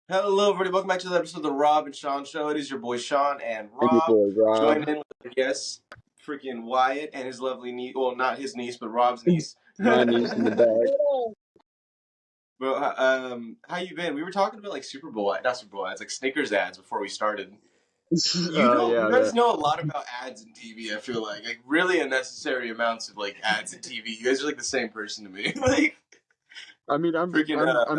Hello, everybody. Welcome back to the episode of the Rob and Sean Show. It is your boy Sean and Hey, Rob. boy, Rob. Join in with our guest, freaking Wyatt, and his lovely niece. Well, not his niece, but Rob's niece. My niece in the back. But how you been? We were talking about like Super Bowl, not Super Bowl ads, like Snickers ads before we started. You guys know a lot about ads and TV. I feel like really unnecessary amounts of like ads and TV. You guys are like the same person to me. Like, I mean, I'm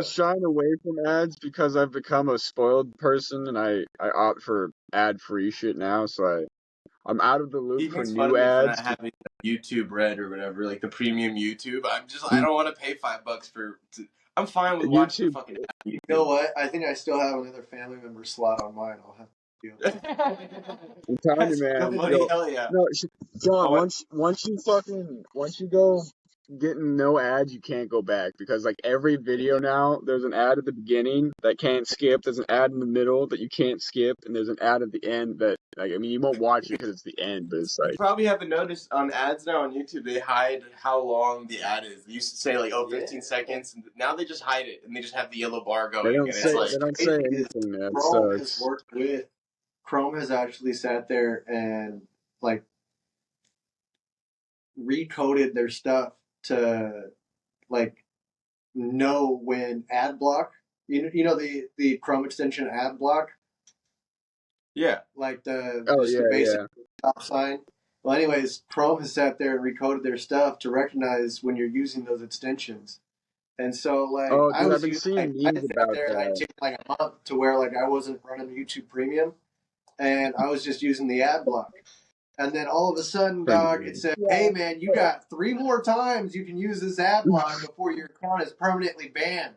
shying away from ads because I've become a spoiled person and I opt for ad-free shit now, so I'm out of the loop for new ads. For not having YouTube Red or whatever, like the premium YouTube. I don't want to pay $5 for. I'm fine with watching the fucking ad. You know what? I think I still have another family member slot on mine. I'll have to do it. I'm telling you, man. Hell yeah. No, John, once you go getting no ads, you can't go back, because like every video now, there's an ad at the beginning that can't skip, there's an ad in the middle that you can't skip, and there's an ad at the end that, like, I mean, you won't watch it because it's the end, but it's like... You probably haven't noticed on ads now on YouTube, they hide how long the ad is. They used to say like, 15 seconds, and now they just hide it, and they just have the yellow bar going. They don't say anything, man. Chrome has worked with... Chrome has actually sat there and like recoded their stuff to like know when ad block. You know the Chrome extension ad block. Yeah, like the basic stop sign. Well, anyways, Chrome has sat there and recoded their stuff to recognize when you're using those extensions. And so, like, I've been seeing memes about that. I took like a month to where like I wasn't running YouTube Premium, and I was just using the ad block. And then all of a sudden, dog, it said, "Hey, man, you got 3 more times you can use this ad block before your account is permanently banned."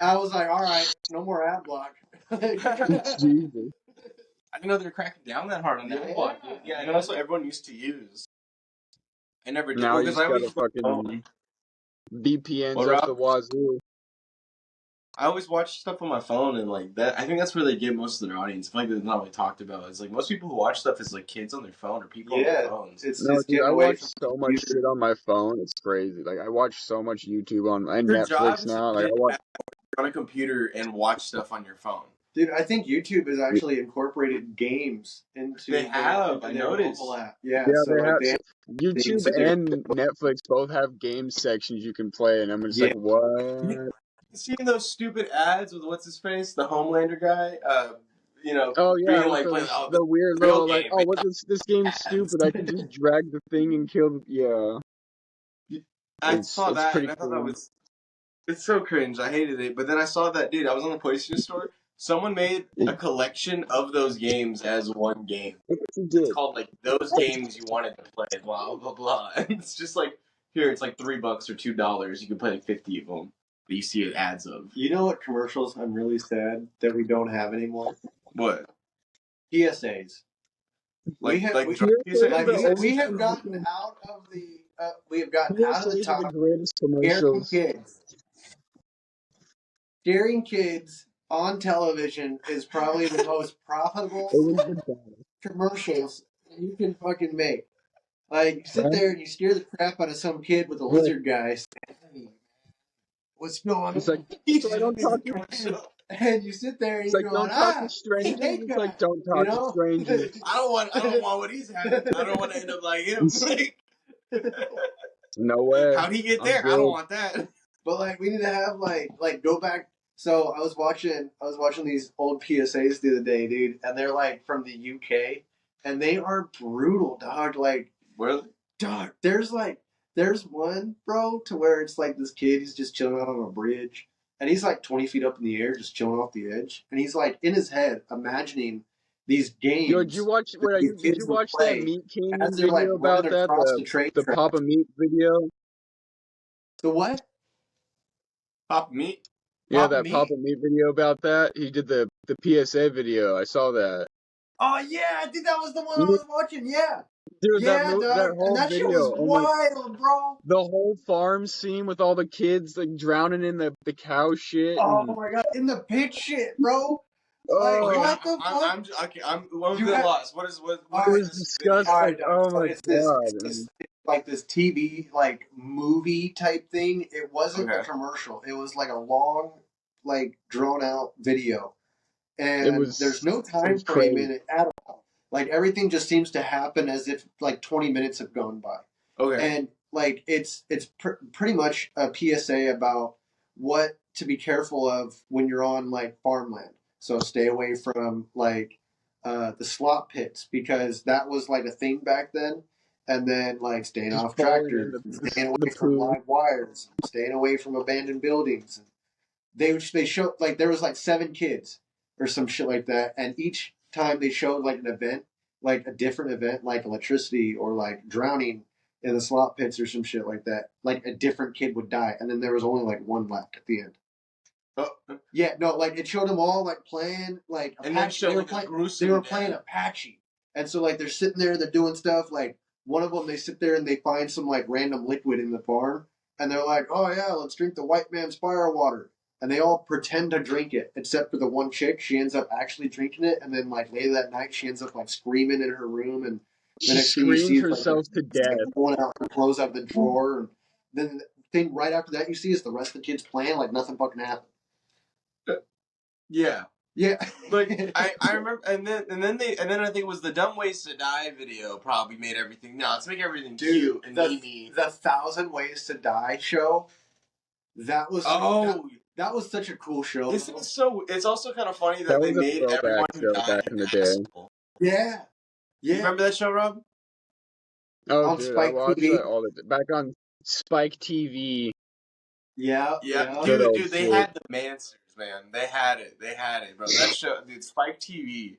I was like, "All right, no more ad block." Jesus. I didn't know they were cracking down that hard on ad block. Yeah, I know that's what everyone used to use. I never did. Now you just gotta fucking VPNs up the wazoo. I always watch stuff on my phone, and like that, I think that's where they get most of their audience. I feel like that's not really talked about. It's like most people who watch stuff is like kids on their phone or people on their phones. I watch so much shit on my phone. It's crazy. Like I watch so much YouTube and Netflix now. Like I watch on a computer and watch stuff on your phone. Dude, I think YouTube has actually incorporated games into their mobile app. Yeah, so they have. YouTube and Netflix both have game sections you can play, and I'm just like, what? Seeing those stupid ads with what's his face, the Homelander guy, you know, being like the weird little game, like, what this game's stupid. I can just drag the thing and kill. I saw that, and I thought that was. It's so cringe. I hated it. But then I saw that, dude, I was on the PlayStation Store. Someone made a collection of those games as one game. It's called, like, those games you wanted to play, blah, blah, blah. And it's just like, here, it's like $3 or $2. You can play like 50 of them. But you see it ads of. You know what commercials I'm really sad that we don't have anymore? What? PSAs. We have gotten out of the scaring kids on television is probably the most profitable commercials you can fucking make. Like, you sit there and you scare the crap out of some kid with a lizard guy. What's going on? It's like, so I don't talk to and you sit there and it's like, don't talk to strangers. It's like, don't talk to strangers. I don't want what he's having. I don't want to end up like him. No way. How'd he get there? I don't want that. But like, we need to have like go back. So I was watching these old PSAs the other day, dude, and they're like from the UK, and they are brutal, dog. Like, really? Dog, there's one, bro, to where it's like this kid, he's just chilling out on a bridge, and he's like 20 feet up in the air, just chilling off the edge, and he's like in his head imagining these games. Yo, did you watch that Meat King video about that? The Papa Meat video? The what? Papa Meat? Yeah, that Papa Meat video about that. He did the PSA video. I saw that. Oh yeah, I think that was the one I was watching. Yeah. Dude, that whole that video shit was wild, bro. The whole farm scene with all the kids like drowning in the cow shit. Oh my god, in the pit shit, bro. Like, what the fuck? I'm lost. What is it was disgusting. Right, oh my god. Like this TV like movie type thing. It wasn't a commercial. It was like a long like drawn out video, and there's no time frame crazy. in it at all. Like everything just seems to happen as if like 20 minutes have gone by. Okay. And like it's pretty much a PSA about what to be careful of when you're on like farmland. So stay away from like the slop pits because that was like a thing back then. And then like staying Just off falling in tractors, staying the away from pool. live wires, staying away from abandoned buildings. They showed like there was like 7 kids or some shit like that, and each time they showed like an event, like a different event, like electricity or like drowning in the slot pits or some shit like that, like a different kid would die, and then there was only like one left at the end. Oh. Yeah, no, like it showed them all like playing like and then Apache. They were playing Apache, and so like they're sitting there, they're doing stuff. Like one of them, they sit there and they find some like random liquid in the farm, and they're like, "Oh yeah, let's drink the white man's fire water." And they all pretend to drink it, except for the one chick. She ends up actually drinking it, and then like later that night, she ends up like screaming in her room, and the She next thing you see screams is like herself to death. pulling out her clothes out of the drawer, and then the thing right after that you see is the rest of the kids playing like nothing fucking happened. Yeah. Yeah. Like I remember, and then I think it was the Dumb Ways to Die video probably made everything. No, let's make everything cute and the 1,000 Ways to Die show. That was that was such a cool show. It's also kind of funny that they was a made throwback everyone who show died back in the day. asshole. Yeah. You remember that show, Rob? Oh, On dude, Spike I watched TV. that all the back on Spike TV. Yeah. Dude, they had the Mansers, man. They had it, bro. That show, dude, Spike TV.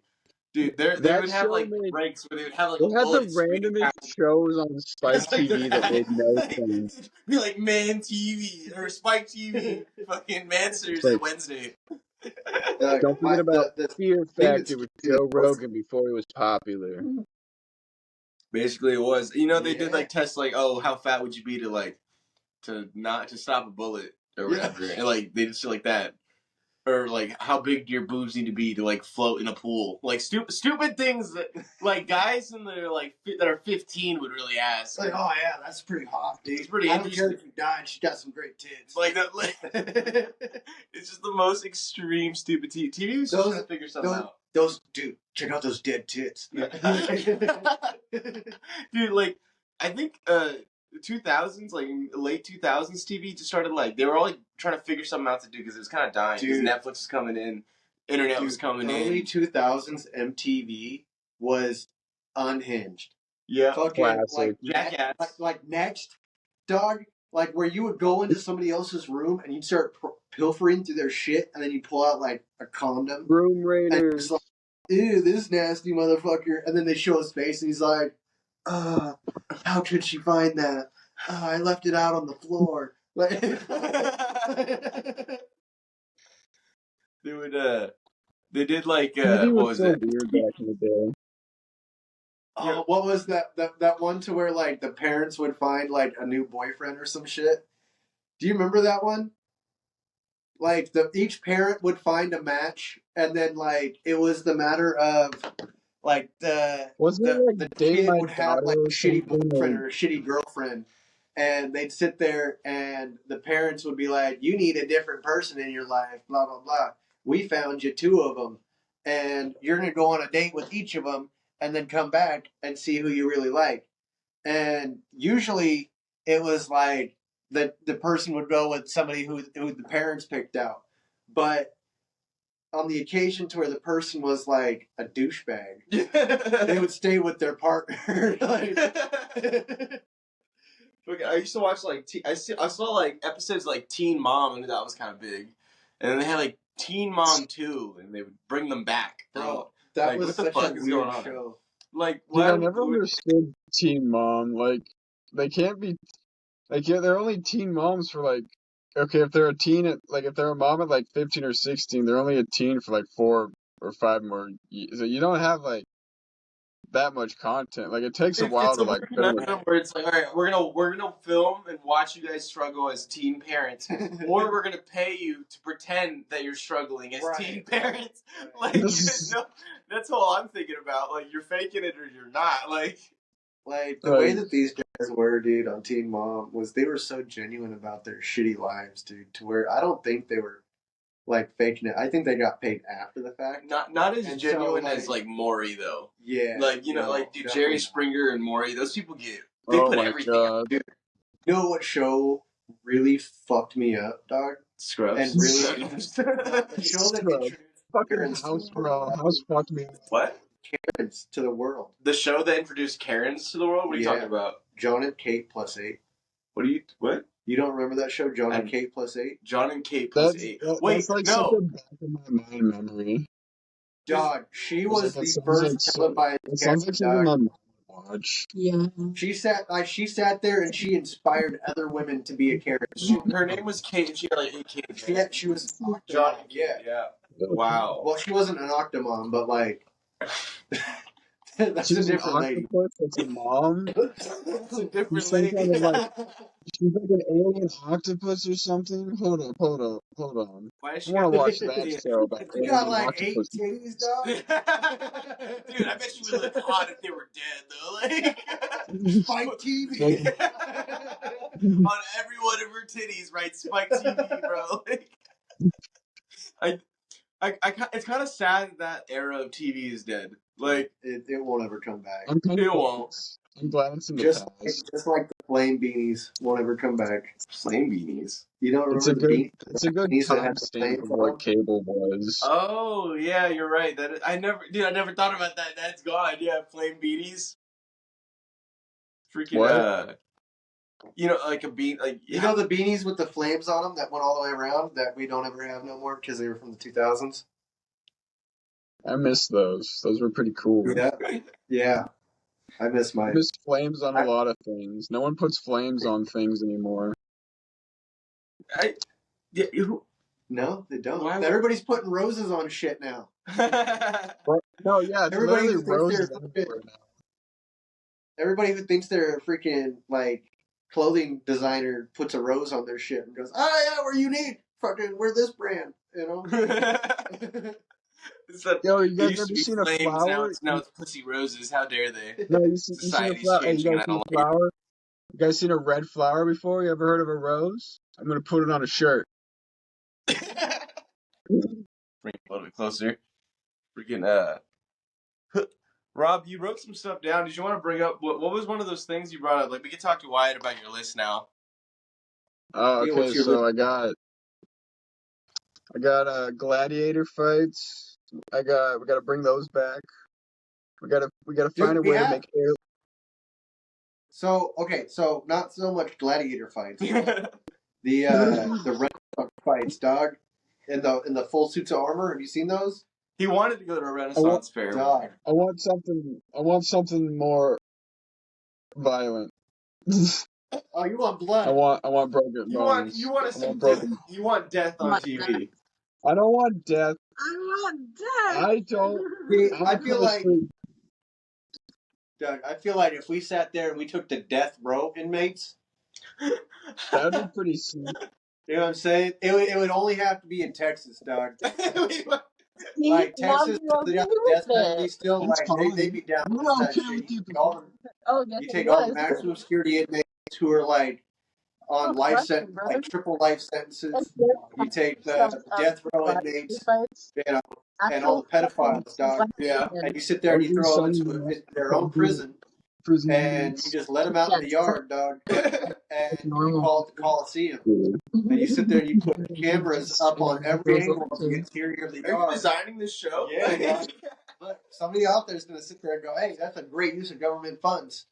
Dude, they would have like breaks where they would have like They a had the bullet screen. randomest shows on Spike TV that made no sense. Be like Man TV or Spike TV, fucking Mansers on Wednesday. Don't forget about Fear Factor with Joe Rogan before he was popular. Basically, it was. You know, they did like tests like, oh, how fat would you be to stop a bullet or whatever, and like they did shit like that. Or like how big do your boobs need to be to like float in a pool? Like stupid things that like guys in their like that are 15 would really ask. Like, oh yeah, that's pretty hot, dude. It's pretty I don't care if you died. She got some great tits. Like that. It's just the most extreme stupid TV. TV was just trying to figure something out. Dude, check out those dead tits. Dude, like I think 2000s, like late 2000s TV just started like they were all like trying to figure something out to do because it was kind of dying. Because Netflix was coming in, internet was coming in. Early 2000s MTV was unhinged. Yeah, fucking like Jackass. Like Next, dog. Like where you would go into somebody else's room and you'd start pilfering through their shit, and then you pull out like a condom. Room Raiders. Like, ew, this nasty motherfucker. And then they show his face, and he's like, how could she find that? I left it out on the floor. Like, they would, they did like, TV what was so it? Weird back in the day. Oh, what was that one to where like the parents would find like a new boyfriend or some shit? Do you remember that one? Like each parent would find a match, and then like it was the matter of like the kid would have like a shitty boyfriend or a shitty girlfriend, and they'd sit there and the parents would be like, "You need a different person in your life." Blah blah blah. We found you 2 of them, and you're gonna go on a date with each of them, and then come back and see who you really like. And usually it was like the person would go with somebody who the parents picked out. But on the occasion to where the person was like a douchebag, they would stay with their partner. Like, I used to watch like I saw like episodes like Teen Mom, and that was kind of big. And then they had like Teen Mom 2, and they would bring them back. Bro, that like, was such a weird show. Like, dude, I never understood Teen Mom. Like, they can't be like, yeah, they're only teen moms for like, okay, if they're a teen at like, if they're a mom at like 15 or 16, they're only a teen for like 4 or 5 more years. So you don't have like that much content. Like, it takes a while to like film it. Where it's like, all right, we're gonna film and watch you guys struggle as teen parents, or we're gonna pay you to pretend that you're struggling as teen parents. Like, no, that's all I'm thinking about. Like, you're faking it or you're not. Like the way that these guys were, dude, on Teen Mom was they were so genuine about their shitty lives, dude, to where I don't think they were like faking it. I think they got paid after the fact. Not as genuine as like Maury though. Yeah, like like dude, Jerry Springer and Maury, those people they put everything God. out. Dude. You know what show really fucked me up, dog? Scrubs. And really, the show that introduced fucking House fucked me. What? Karens to the world. The show that introduced Karens to the world? What are you talking about? John and Kate plus 8. What? You don't remember that show, John and Kate plus 8? John and Kate plus 8. Wait, that's like no. such a back of my mind memory. Dog, she was the first televised It sounds like something my mom watch. Yeah. She sat there and she inspired other women to be a Karen. Her name was Kate and she had like 8 kids. She was John. Yeah. Wow. Well, she wasn't an octomom, but like that's She's a different lady. That's a mom. That's a different lady. Kind of like, she's like an alien octopus or something. Hold on. Why is she I want to watch that show about You got like 8 titties, dog. Dude, I bet she would look hot if they were dead though. Like Spike TV. On every one of her titties, right? Spike TV, bro. Like, it's kind of sad that era of TV is dead. Like it won't ever come back. It won't. I'm glad it's in the Just past. like the flame beanies won't ever come back. Flame beanies. You don't remember it's a good timestamp of what cable was. Oh yeah, you're right. I never thought about that. That's gone. Yeah, flame beanies. Freaking what? Like a bean, like you know the beanies with the flames on them that went all the way around that we don't ever have no more because they were from the 2000s. I miss those. Those were pretty cool. Yeah. I miss mine. I miss flames on a lot of things. No one puts flames on things anymore. No, they don't. Everybody's putting roses on shit now. No, yeah, it's literally roses everywhere now. Everybody who thinks they're a freaking like clothing designer puts a rose on their shit and goes, "Oh yeah, we're unique. Fucking, we're this brand." You know. Yo, you guys ever seen a flower? Now it's pussy roses. How dare they? No, you seen a flower? You guys seen a flower? You guys seen a red flower before? You ever heard of a rose? I'm gonna put it on a shirt. Bring it a little bit closer. Freaking Rob, you wrote some stuff down. Did you want to bring up what was one of those things you brought up? Like, we could talk to Wyatt about your list now. Okay, so I got gladiator fights. We gotta bring those back. We gotta find a way to make air. So not so much gladiator fights. the red fights, dog, in the full suits of armor. Have you seen those? He wanted to go to a Renaissance fair. Dog. I want something more violent. Oh, you want blood? I want broken bones. You want death on TV. I don't want death. I want death. I don't. I feel like, Doug, if we sat there and we took the death row inmates, that would be pretty sweet. You know what I'm saying? It would only have to be in Texas, dog. Like Texas, they got the death penalty still. Like they'd be down with that shit. You take all the maximum security inmates who are like on life sentence, like triple life sentences. You take the death row inmates, and all the pedophiles, dog. Yeah. And you sit there and you throw them into their own prison, and you just let them out in the yard, dog. And you call it the Coliseum. And you sit there and you put cameras up on every angle of the interior of the yard. Are you designing this show? Yeah. Look, somebody out there is going to sit there and go, "Hey, that's a great use of government funds."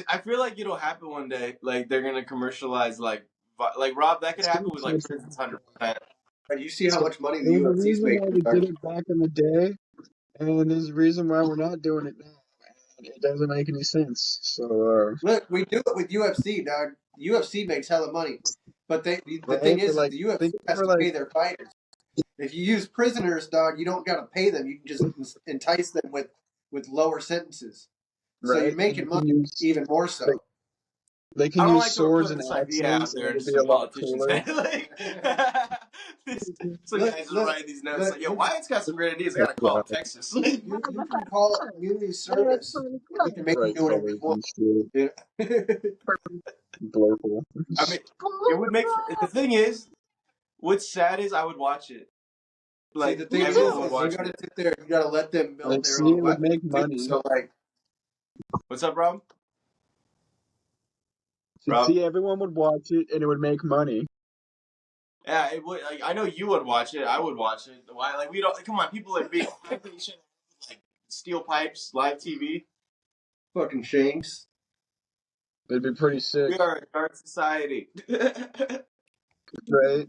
I feel like it'll happen one day. Like they're going to commercialize like Rob. That could happen with like prisons 100%. And you see how much money the UFC's making. We did it back in the day, and there's a reason why we're not doing it now. It doesn't make any sense. So look, we do it with UFC, dog. UFC makes hella money, but the thing is, the UFC has to pay their fighters. If you use prisoners, dog, you don't got to pay them. You can just entice them with lower sentences. So you're making money even more so. They can use swords and axes. It'll be a lot cooler. So guys are writing these notes like, yo, Wyatt's got some great ideas. I gotta call Texas. You can call it community service. You can make them do whatever you want. Blurple. I mean, it would make. The thing is, What's sad is I would watch it. Like, see, the thing everyone would is, you watch gotta it. sit there. You gotta let them build Like, their see, own it would weapons make too. money. So like, What's up, Rob? So, Rob? see, everyone would watch it, and it would make money. Yeah, it would. Like, I know you would watch it. I would watch it. Why? Like, we don't. Come on, people are being patient. Like steel pipes, live TV. fucking Shanks. It'd be pretty sick, We are a dark society. right?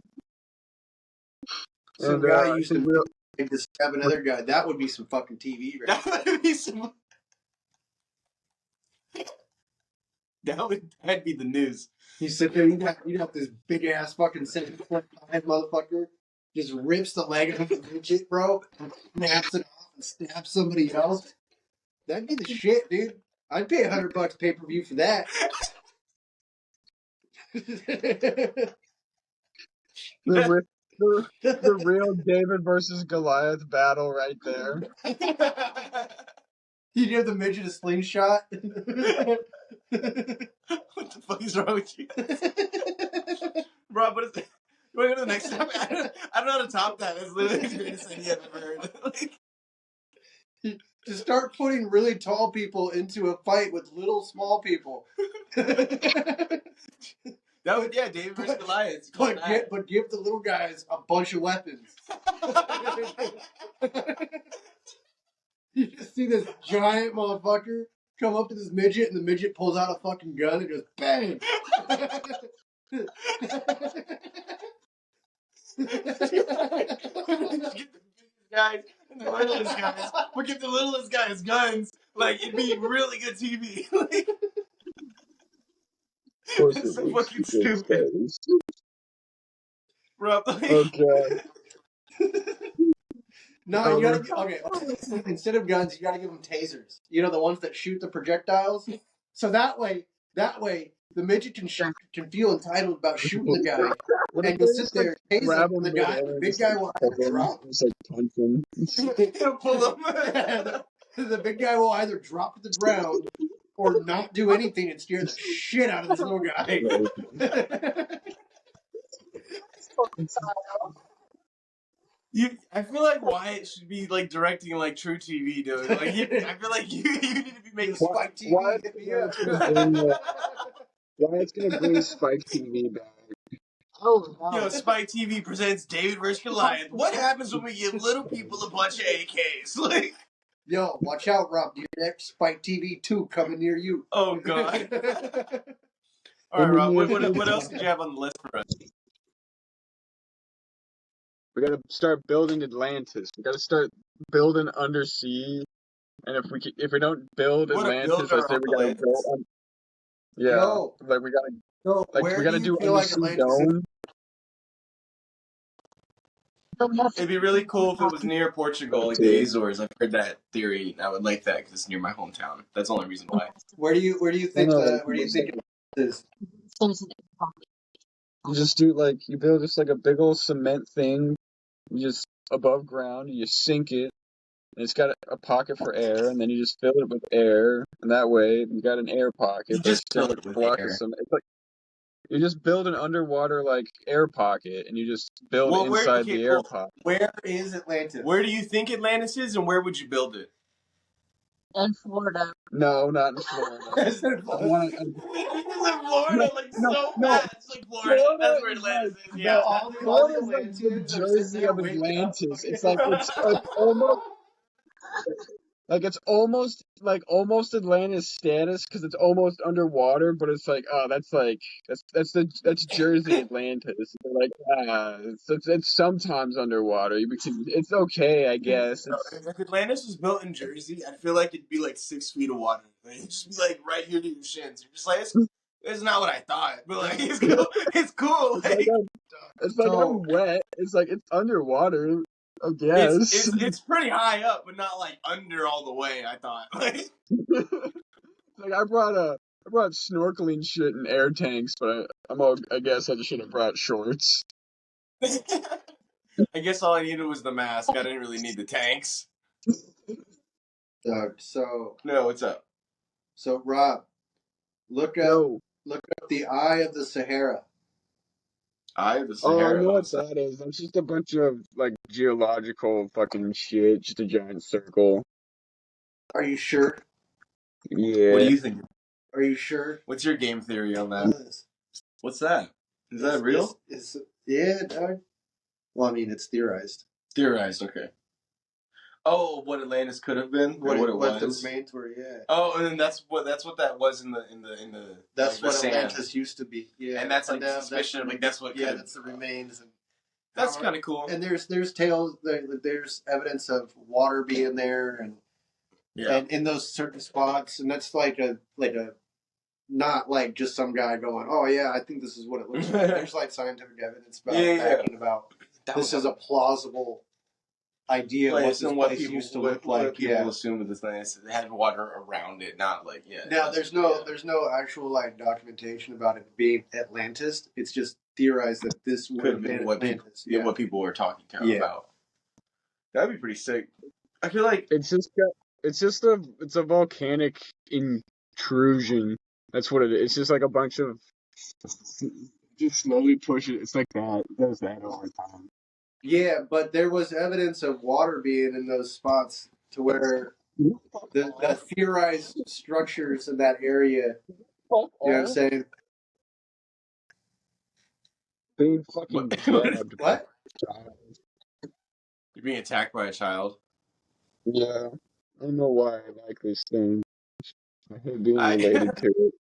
Some And guy I used think to make to stab another guy. That would be some fucking TV, right? That would be some. That'd be the news. You sit there, you got this big ass fucking 7-foot motherfucker, just rips the leg off the midget, bro, and snaps it off and stabs somebody else. That'd be the shit, dude. I'd pay $100 pay per view for that. the real David versus Goliath battle right there. You give the midget a slingshot. What the fuck is wrong with you? Rob, what is that? You want to go to the next topic? I don't know how to top that. That's literally the greatest idea I've ever heard. Like, to start putting really tall people into a fight with little small people. that would, yeah, David versus Goliath. But give the little guys a bunch of weapons. You just see this giant motherfucker come up to this midget, and the midget pulls out a fucking gun and goes bang. Guys and the littlest guys. We'll give the littlest guys guns. Like, it'd be really good TV. Like, it's so fucking stupid. Bro, like, Okay. No, you gotta okay. Instead of guns, you gotta give them tasers. You know, the ones that shoot the projectiles. So that way, the midget can feel entitled about shooting the guy, and you'll sit there tasing the guy. The big guy will either drop. Just like punch him. pull them. The big guy will either drop to the ground or not do anything and scare the shit out of this little guy. I feel like Wyatt should be like directing like True TV, dude. Like, I feel like you need to be making Spike TV. Wyatt's gonna bring Spike TV back. Oh, wow. You know, Spike TV presents David vs. Goliath. What happens when we give little people a bunch of AKs? Like, yo, watch out, Rob. Your next Spike TV 2 coming near you. Oh God! All right, Rob. What else did you have on the list for us? We gotta start building Atlantis. We gotta start building undersea. And if we don't build Atlantis, I say we gotta build. Yeah, yo, like we gotta. So like we gotta do undersea dome. It'd be really cool if it was near Portugal, like the Azores. I've heard that theory. I would like that because it's near my hometown. That's the only reason why. Where do you think it is? You just do you build just like a big old cement thing, you just above ground. You sink it, and it's got a pocket for air, and then you just fill it with air, and that way you got an air pocket. You just fill it with air. It's like you just build an underwater air pocket, and you just build inside the air pocket. Where is Atlantis? Where do you think Atlantis is, and where would you build it? In Florida. No, not in Florida. It's in Florida, so bad. It's like Florida. That's where Atlantis is. Yeah. Florida is like the Jersey of Atlantis. It's like it's almost almost Atlantis status because it's almost underwater, but it's that's Jersey Atlantis. Like it's sometimes underwater. It's okay, I guess. If Atlantis was built in Jersey, I feel like it'd be like 6 feet of water. Like, it'd just be like right here to your shins. You're just like, it's not what I thought, but like it's cool. It's cool. I'm wet. It's like it's underwater. I guess. It's pretty high up, but not like under all the way. I thought. Like I brought snorkeling shit and air tanks, but I guess I just should have brought shorts. I guess all I needed was the mask. I didn't really need the tanks. Doug, no, what's up? So Rob, look up the Eye of the Sahara. Eye of the Oh, I Sahara. know What what was that? that is. That's just a bunch of like geological fucking shit. Just a giant circle. Are you sure? What do Yeah. you think? Are you sure? What's your game theory on that? This What's that? Is that real? Yeah, dog. Well, I mean, it's theorized. Theorized. Okay. Oh, what Atlantis could have been, or what it What the was. remains were, yeah. Oh, and then that's what that was in the That's like, what the sand. Atlantis used to be. Yeah, And that's like now suspicion of like that's what. Yeah, that's the remains. And that's kind of cool. And there's tales. There's evidence of water being there, and in those certain spots, and that's like a not like just some guy going, oh yeah, I think this is what it looks like. There's like scientific evidence backing about this is a plausible idea place of what this place used to look like. What people assume with this place, it had water around it, not like Now there's no actual like documentation about it being Atlantis. It's just theorized that this would have been Atlantis. What people were talking about. That'd be pretty sick. I feel like it's a volcanic intrusion. That's what it is. It's just like a bunch of just slowly push it. It's like that. It does that all the time. Yeah, but there was evidence of water being in those spots to where the theorized structures in that area. You know what I'm saying? Being fucking jabbed. What? You're being attacked by a child. Yeah. I don't know why I like this thing. I hate being related to it.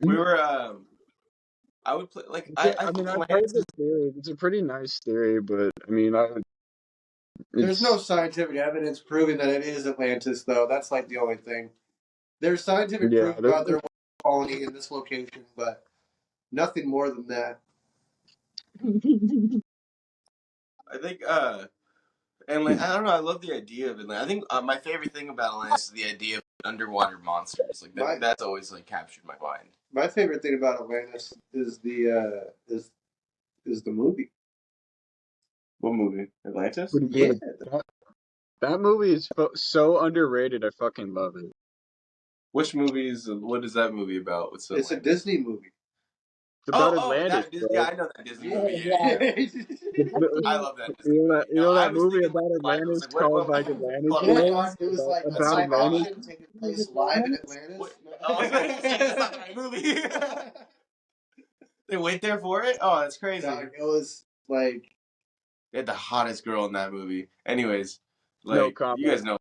We were I would play like I mean, I've heard the theory. It's a pretty nice theory, but I mean, there's no scientific evidence proving that it is Atlantis, though. That's like the only thing. There's scientific proof about their colony in this location, but nothing more than that. I think and like I don't know, I love the idea of Atlantis. I think my favorite thing about Atlantis is the idea of underwater monsters. Like that's always like captured my mind. My favorite thing about Atlantis is the movie. What movie? Atlantis? Yeah. That movie is so underrated. I fucking love it. Which movies? What is that movie about? It's a Disney movie. It's about Atlantis. Yeah, I know that Disney movie. Yeah. I love that Disney movie. You know that movie about Atlantis called like Atlantis? Yeah, it was like a live action taking place live in Atlantis. That's not my movie. They went there for it? Oh, that's crazy. It was like they had the hottest girl in that movie. Anyways, like no comment. You guys know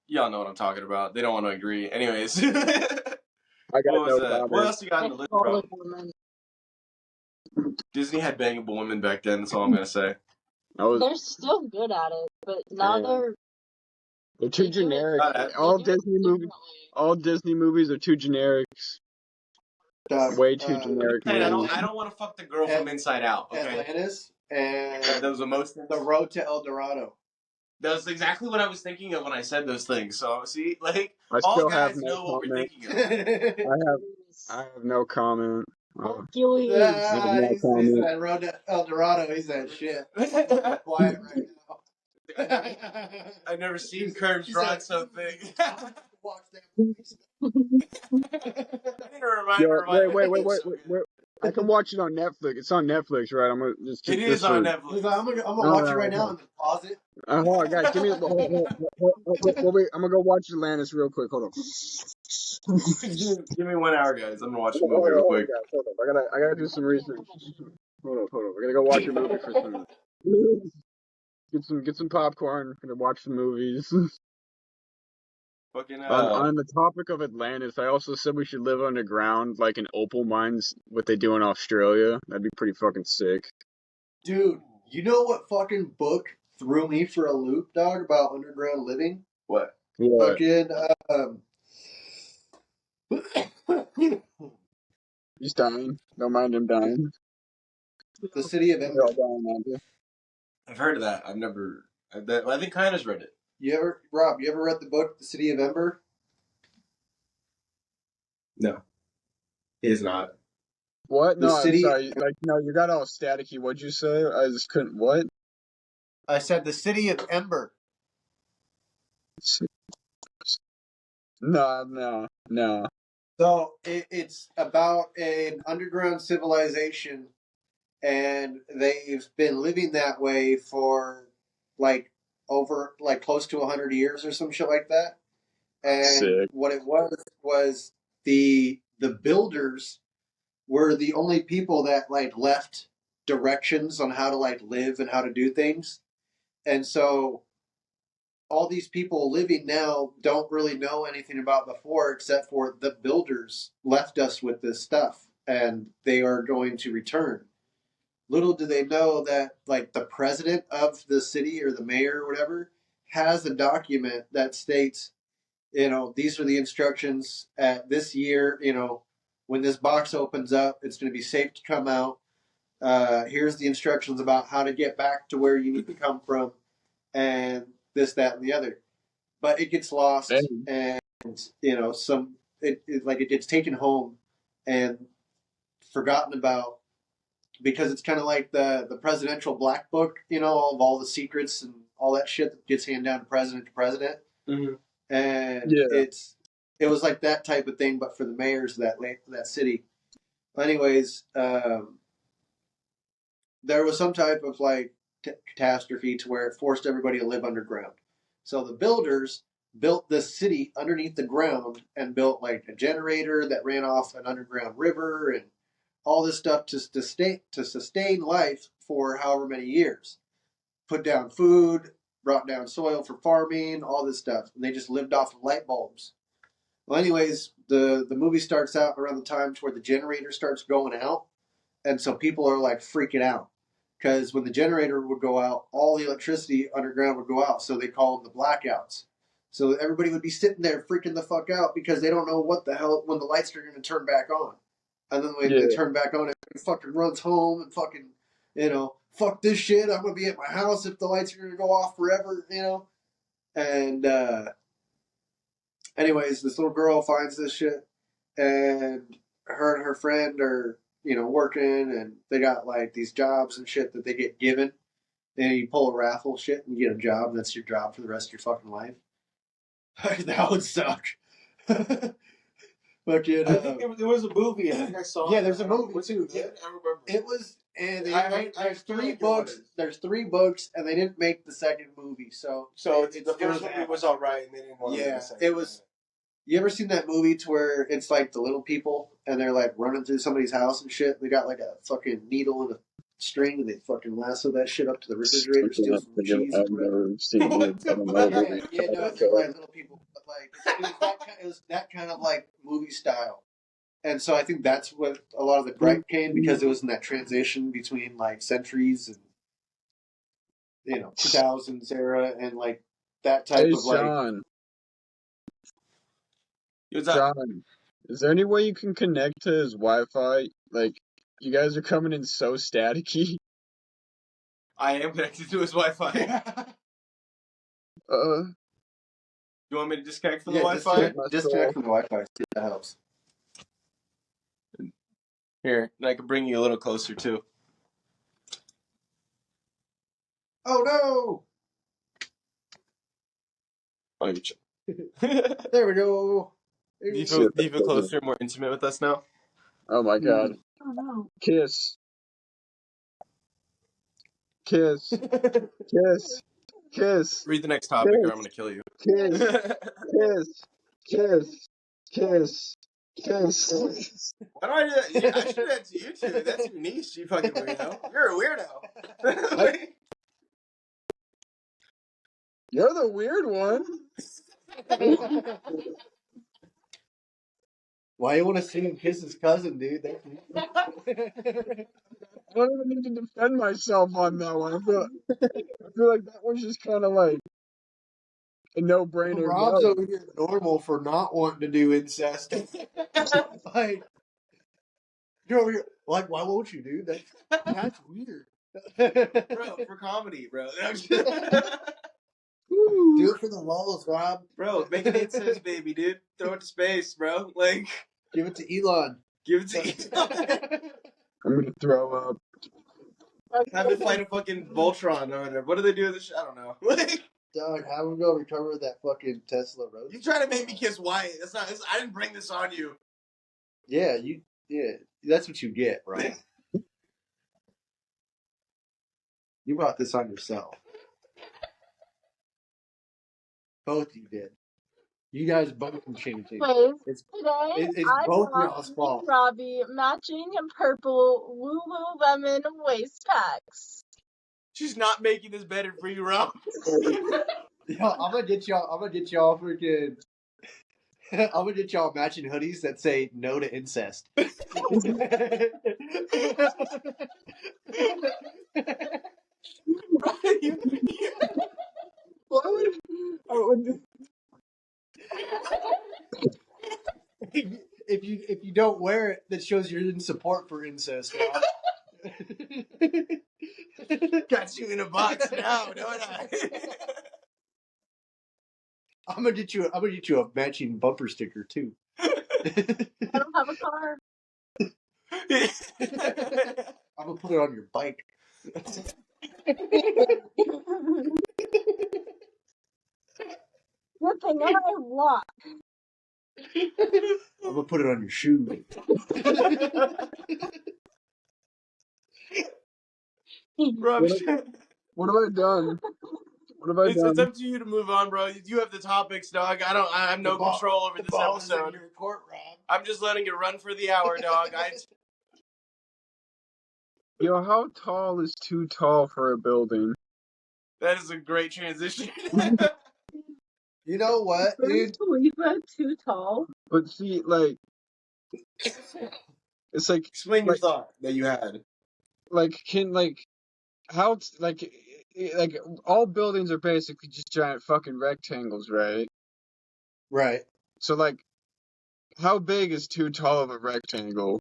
y'all know what I'm talking about. They don't want to agree. Anyways. I got no comment. What else you got in the list, bro? Disney had bangable women back then, that's all I'm gonna say. They're still good at it, but now they're too generic. All Disney movies are too generics. Way too generic. I don't want to fuck the girl from Inside Out. Okay? Atlantis and that was the Road to El Dorado. That's exactly what I was thinking of when I said those things. So see, like I all guys know what we're thinking of. I have no comment. He said Road to El Dorado. He said shit. I'm quiet right now. I've never seen curves drawn so thick. Watch that. Wait. I can watch it on Netflix. It's on Netflix, right? I'm gonna just check this on Netflix. I'm gonna watch it right now and then pause it. Hold on, guys. Give me. Wait, I'm gonna go watch Atlantis real quick. Hold on. Give me 1 hour, guys. I'm gonna watch the movie real quick. Hold on. I gotta do some research. Hold on. We're gonna go watch a movie for some. Get some popcorn. We're gonna watch some movies. Fucking, on the topic of Atlantis, I also said we should live underground, like in opal mines, what they do in Australia. That'd be pretty fucking sick. Dude, you know what fucking book threw me for a loop, dog, about underground living? What? Fucking, He's dying. Don't mind him dying. The City of Ember. I've heard of that. I've never. I think Kina's read it. Rob, you ever read the book, The City of Ember? No. He is not. What? No, I'm sorry. No, you got all staticky. What'd you say? I just couldn't. What? I said The City of Ember. No. So it's about an underground civilization, and they've been living that way for like over like close to 100 years or some shit like that. And Sick. what it was the builders were the only people that like left directions on how to like live and how to do things. And so all these people living now don't really know anything about before except for the builders left us with this stuff and they are going to return. Little do they know that like the president of the city or the mayor or whatever has a document that states, these are the instructions at this year, when this box opens up, it's going to be safe to come out. Here's the instructions about how to get back to where you need to come from, and this, that, and the other. But it gets lost, and it gets taken home and forgotten about because it's kind of like the presidential black book, of all the secrets and all that shit that gets handed down to president. Mm-hmm. And it was like that type of thing, but for the mayors of that city. Anyways, there was some type of like catastrophe to where it forced everybody to live underground. So the builders built this city underneath the ground and built like a generator that ran off an underground river and all this stuff to sustain life for however many years. Put down food, brought down soil for farming, all this stuff. And they just lived off of light bulbs. Well, anyways, the movie starts out around the time where the generator starts going out. And so people are like freaking out. Because when the generator would go out, all the electricity underground would go out. So they call them the blackouts. So everybody would be sitting there freaking the fuck out because they don't know what the hell when the lights are going to turn back on. And then when they turn back on, everybody fucking runs home and fucking, fuck this shit. I'm going to be at my house if the lights are going to go off forever, And anyways, this little girl finds this shit, and her and her friend are, working, and they got like these jobs and shit that they get given. And you pull a raffle shit and you get a job, and that's your job for the rest of your fucking life. That would suck. Fucking, I think there was a movie. I think I saw. Yeah, there's a movie too. Yeah, I remember. It was, and there's 3 books. There's 3 books, and they didn't make the second movie. So the first movie was all right, and they didn't want to make the second. It was. You ever seen that movie to where it's like the little people and they're like running through somebody's house and shit? They got like a fucking needle and a string and they fucking lasso that shit up to the refrigerator, steal some cheese. I've never seen it. It's like little people, but like it was that kind of like movie style. And so I think that's what a lot of the gripe came because it was in that transition between like centuries and 2000s era and like that type of like. Sean. John, is there any way you can connect to his Wi-Fi? Like, you guys are coming in so staticky. I am connected to his Wi-Fi. You want me to disconnect from the Wi-Fi? Disconnect from the Wi-Fi. See if that helps. Here, and I can bring you a little closer too. Oh no! Oh, there we go. Do you feel closer, more intimate with us now? Oh my god. Oh no. Kiss. Kiss. Kiss. Kiss. Read the next topic or I'm gonna kill you. Kiss. Kiss. Kiss. Kiss. Kiss. Why do I do that? I should do that to you too. That's your niche, you fucking weirdo. You're a weirdo. You're the weird one. Why you want to see him kiss his cousin, dude? I don't even need to defend myself on that one. I feel like that one's just kind of like a no-brainer. Rob's over here normal for not wanting to do incest. Like, you're over here, like, why won't you, dude? That's weird. Bro, for comedy, bro. Do it for the lulz, Rob. Bro, make an incest baby, dude. Throw it to space, bro. Like, give it to Elon. Give it to Elon. I'm gonna throw up. Have it fight a fucking Voltron or whatever. What do they do with this shit? I don't know. Like, Dog, have him go recover that fucking Tesla, bro. You trying to make me kiss Wyatt. I didn't bring this on you. Yeah, that's what you get, right? You brought this on yourself. Both you did. You guys both can change it. Anyways, It's today it's I both brought y'all's me fault. and Robbie matching purple Lululemon waist packs. She's not making this better for you, Rob. Yo, I'm gonna get y'all freaking. I'm gonna get y'all matching hoodies that say "No to incest." What? If you don't wear it, that shows you're in support for incest. Got you in a box now, don't I? I'm gonna get you a matching bumper sticker too. I don't have a car. I'm gonna put it on your bike. Good thing I walk. I'm gonna put it on your shoe. Rob, What have I done? What have I it's done? up to you to move on, bro. You have the topics, dog. I have no control over this episode. Your court, Rob. I'm just letting it run for the hour, dog. Yo, how tall is too tall for a building? That is a great transition. You know what, dude? Too tall. But see, like, it's like, Explain your thought that you had. how, like, all buildings are basically just giant fucking rectangles, right? Right. So, like, how big is too tall of a rectangle?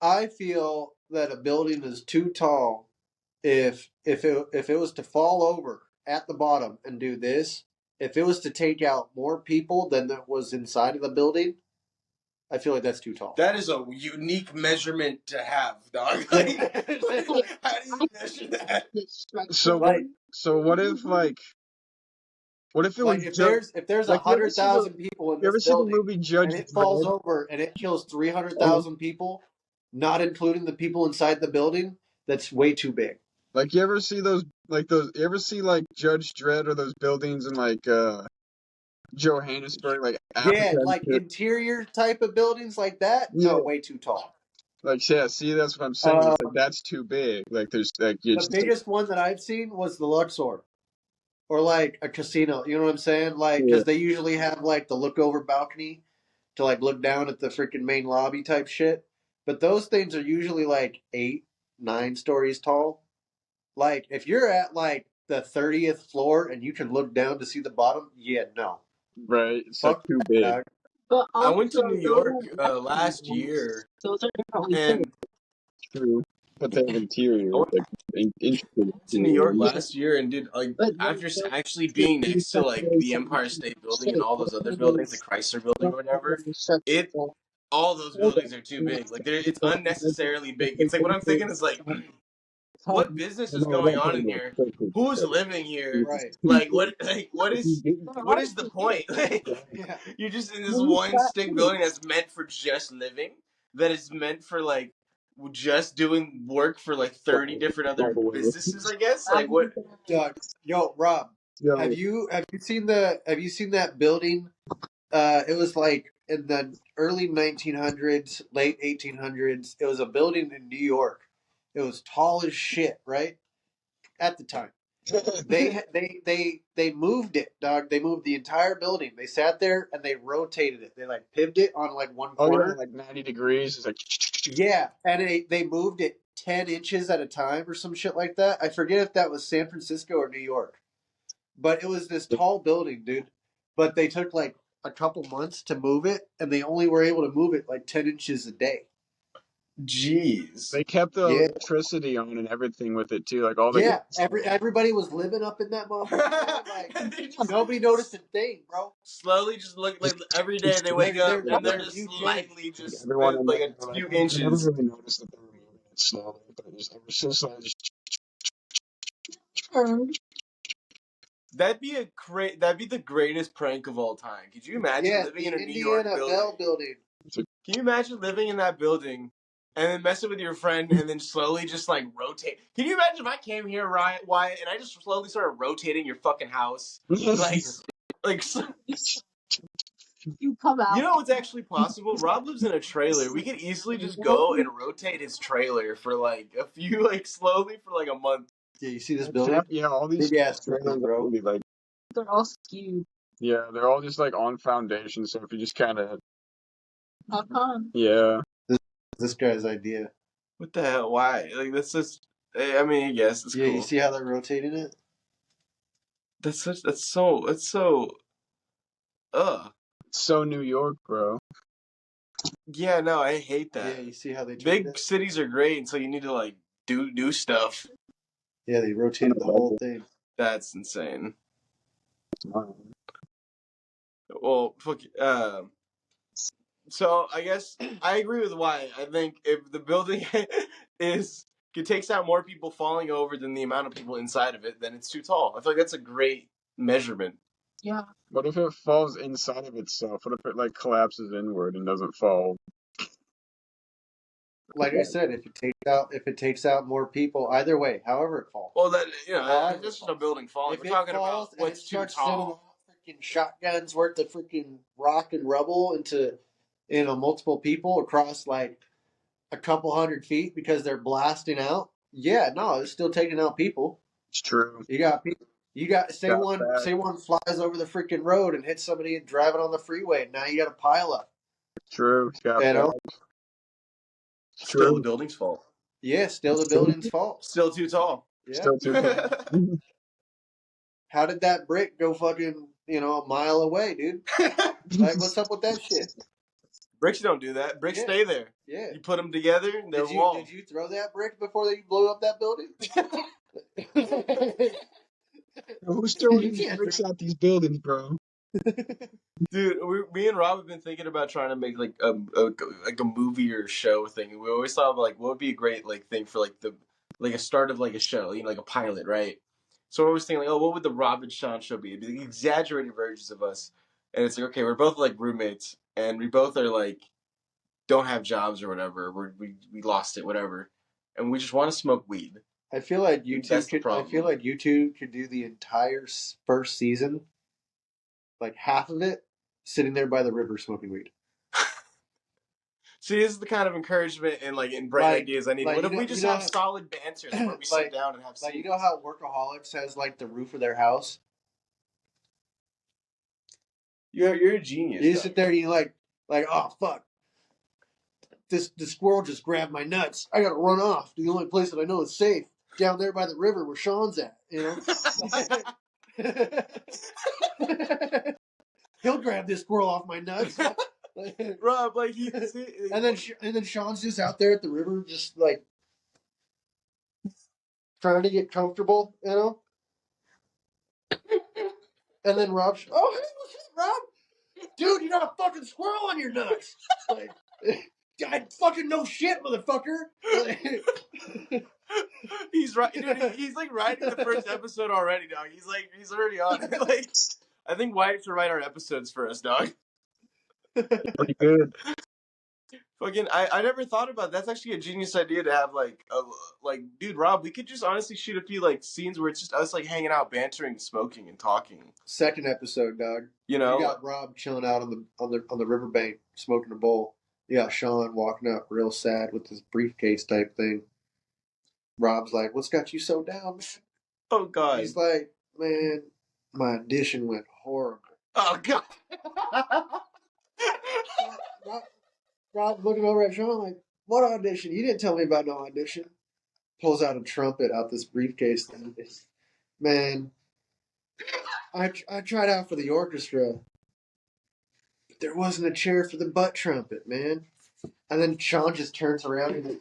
I feel that a building is too tall if it was to fall over at the bottom and do this. If it was to take out more people than that was inside of the building, I feel like that's too tall. That is a unique measurement to have, dog. How do you measure that? So what if it Like was if there's like 100,000 people in you ever this see the building movie Judge and it falls Dredd? over and it kills 300,000 people, not including the people inside the building, that's way too big. Like you ever see you ever see like Judge Dredd or those buildings in like Johannesburg, like Africa Yeah, and like shit? interior type of buildings like that, Yeah. no, way too tall. Like yeah, see that's what I'm saying. It's like that's too big. Like there's like The biggest one that I've seen was the Luxor, or like a casino. You know what I'm saying? Like because they usually have like the look over balcony to like look down at the freaking main lobby type shit. But those things are usually like 8, 9 stories tall. Like if you're at like the 30th floor and you can look down to see the bottom, yeah, no, right. It's like fuck too that, big. dog. But I went to New York last year, those are probably and True. But they have I interior, went like intricate to New York interior. last year and did like after actually being next to like the Empire State Building and all those other buildings, the Chrysler Building or whatever. It all those buildings are too big. Like it's unnecessarily big. It's like what I'm thinking is like, what business is going on in here? Who's living here? Right. Like what is the point? Like Yeah. you're just in this one stick building that's meant for just living, that is meant for like just doing work for like 30 different other businesses, I guess. Like what? Yo, Rob, Yo, have you seen that building? It was like in the early 1900s, late 1800s. It was a building in New York. It was tall as shit, right? At the time. They moved it, dog. They moved the entire building. They sat there and they rotated it. They like pivoted it on like one oh corner. yeah, like 90 degrees. It's like Yeah, and they moved it 10 inches at a time or some shit like that. I forget if that was San Francisco or New York. But it was this tall building, dude. But they took like a couple months to move it, and they only were able to move it like 10 inches a day. Jeez. they kept the Yeah. electricity on and everything with it too. Like all the Yeah, everybody was living up in that motherfucker. Like nobody noticed a thing, bro. Slowly, just look like every day they wake up and they're just slightly just everyone like a few inches. never really noticed that they were moving it slowly, but it just ever so slowly. Just That'd be that'd be the greatest prank of all time. Could you imagine living in a New York Indiana building? Bell building. Can you imagine living in that building and then messing with your friend and then slowly just like rotate? Can you imagine if I came here, Wyatt, and I just slowly started rotating your fucking house? Like, You come out. you know what's actually possible? Rob lives in a trailer. We could easily just go and rotate his trailer for like a few, like slowly for like a month. Yeah, you see this building? Yeah, all these Big ass trailers building, are bro. really, like, They're all skewed. yeah, they're all just like on foundation. So if you just kind of, Yeah. This guy's idea. What the hell? Why? Like that's just. I mean, I guess it's Yeah, cool. you see how they're rotating it? That's so. So New York, bro. Yeah, no, I hate that. Yeah, you see how they Big cities are great until you need to like do stuff. Yeah, they rotated the whole thing. That's insane. Well, fuck. So I guess I agree with Wyatt. I think if the building takes out more people falling over than the amount of people inside of it, then it's too tall. I feel like that's a great measurement. Yeah. What if it falls inside of itself? What if it like collapses inward and doesn't fall? Like I said, if it takes out more people, either way, however it falls. Well, that However this is a building falling. If We're it talking falls about what's and it too starts sending tall. off freaking shotguns worth of freaking rock and rubble into, multiple people across like a couple 100 feet because they're blasting out. Yeah, no, it's still taking out people. It's true. You got people. You got say Got one back. say one flies over the freaking road and hits somebody driving on the freeway. And now you got a pile up. True. Got You know? Still the building's fault. Yeah, still the building's fault. Still too tall. Yeah. Still too tall. How did that brick go fucking, a mile away, dude? Like, what's up with that shit? Bricks don't do that. Bricks stay there. Yeah. You put them together, they're wall. Did you throw that brick before you blew up that building? Who's throwing these bricks at these buildings, bro? Dude, me and Rob have been thinking about trying to make like a movie or show thing. We always thought of like what would be a great like thing for like a start of like a show, like a pilot, right? So we're always thinking like, oh, what would the Rob and Sean show be? It'd be like exaggerated versions of us, and it's like, okay, we're both like roommates, and we both are like don't have jobs or whatever. We lost it, whatever, and we just want to smoke weed. I feel like you two could do the entire first season, like half of it, sitting there by the river smoking weed. See, this is the kind of encouragement and bright ideas I need. What if we just have solid banter where we sit down and have? Like you know how Workaholics has like the roof of their house. You're a genius. You sit there and you like oh fuck. This squirrel just grabbed my nuts. I gotta run off. The only place that I know is safe. Down there by the river where Sean's at, He'll grab this squirrel off my nuts. Rob, and then Sean's just out there at the river, just like trying to get comfortable, And then Rob, oh hey, what's up, Rob? Dude, you got a fucking squirrel on your nuts. Like, I fucking no shit, motherfucker. He's right. Dude, he's like writing the first episode already, dog. He's already on it. Like, I think Wyatt should write our episodes for us, dog. Pretty good. Fucking, I never thought about it. That's actually a genius idea to have dude, Rob, we could just honestly shoot a few senes where it's just us hanging out, bantering, smoking, and talking. Second episode, dog. You got Rob chilling out on the riverbank smoking a bowl. You got Sean walking up real sad with his briefcase type thing. Rob's like, "What's got you so down, man?" Oh God. He's like, "Man, my audition went horrible." Oh God. Rob looking over at Sean like, "What audition? You didn't tell me about no audition." Pulls out a trumpet out this briefcase thing. Man, I tried out for the orchestra, but there wasn't a chair for the butt trumpet, man. And then Sean just turns around and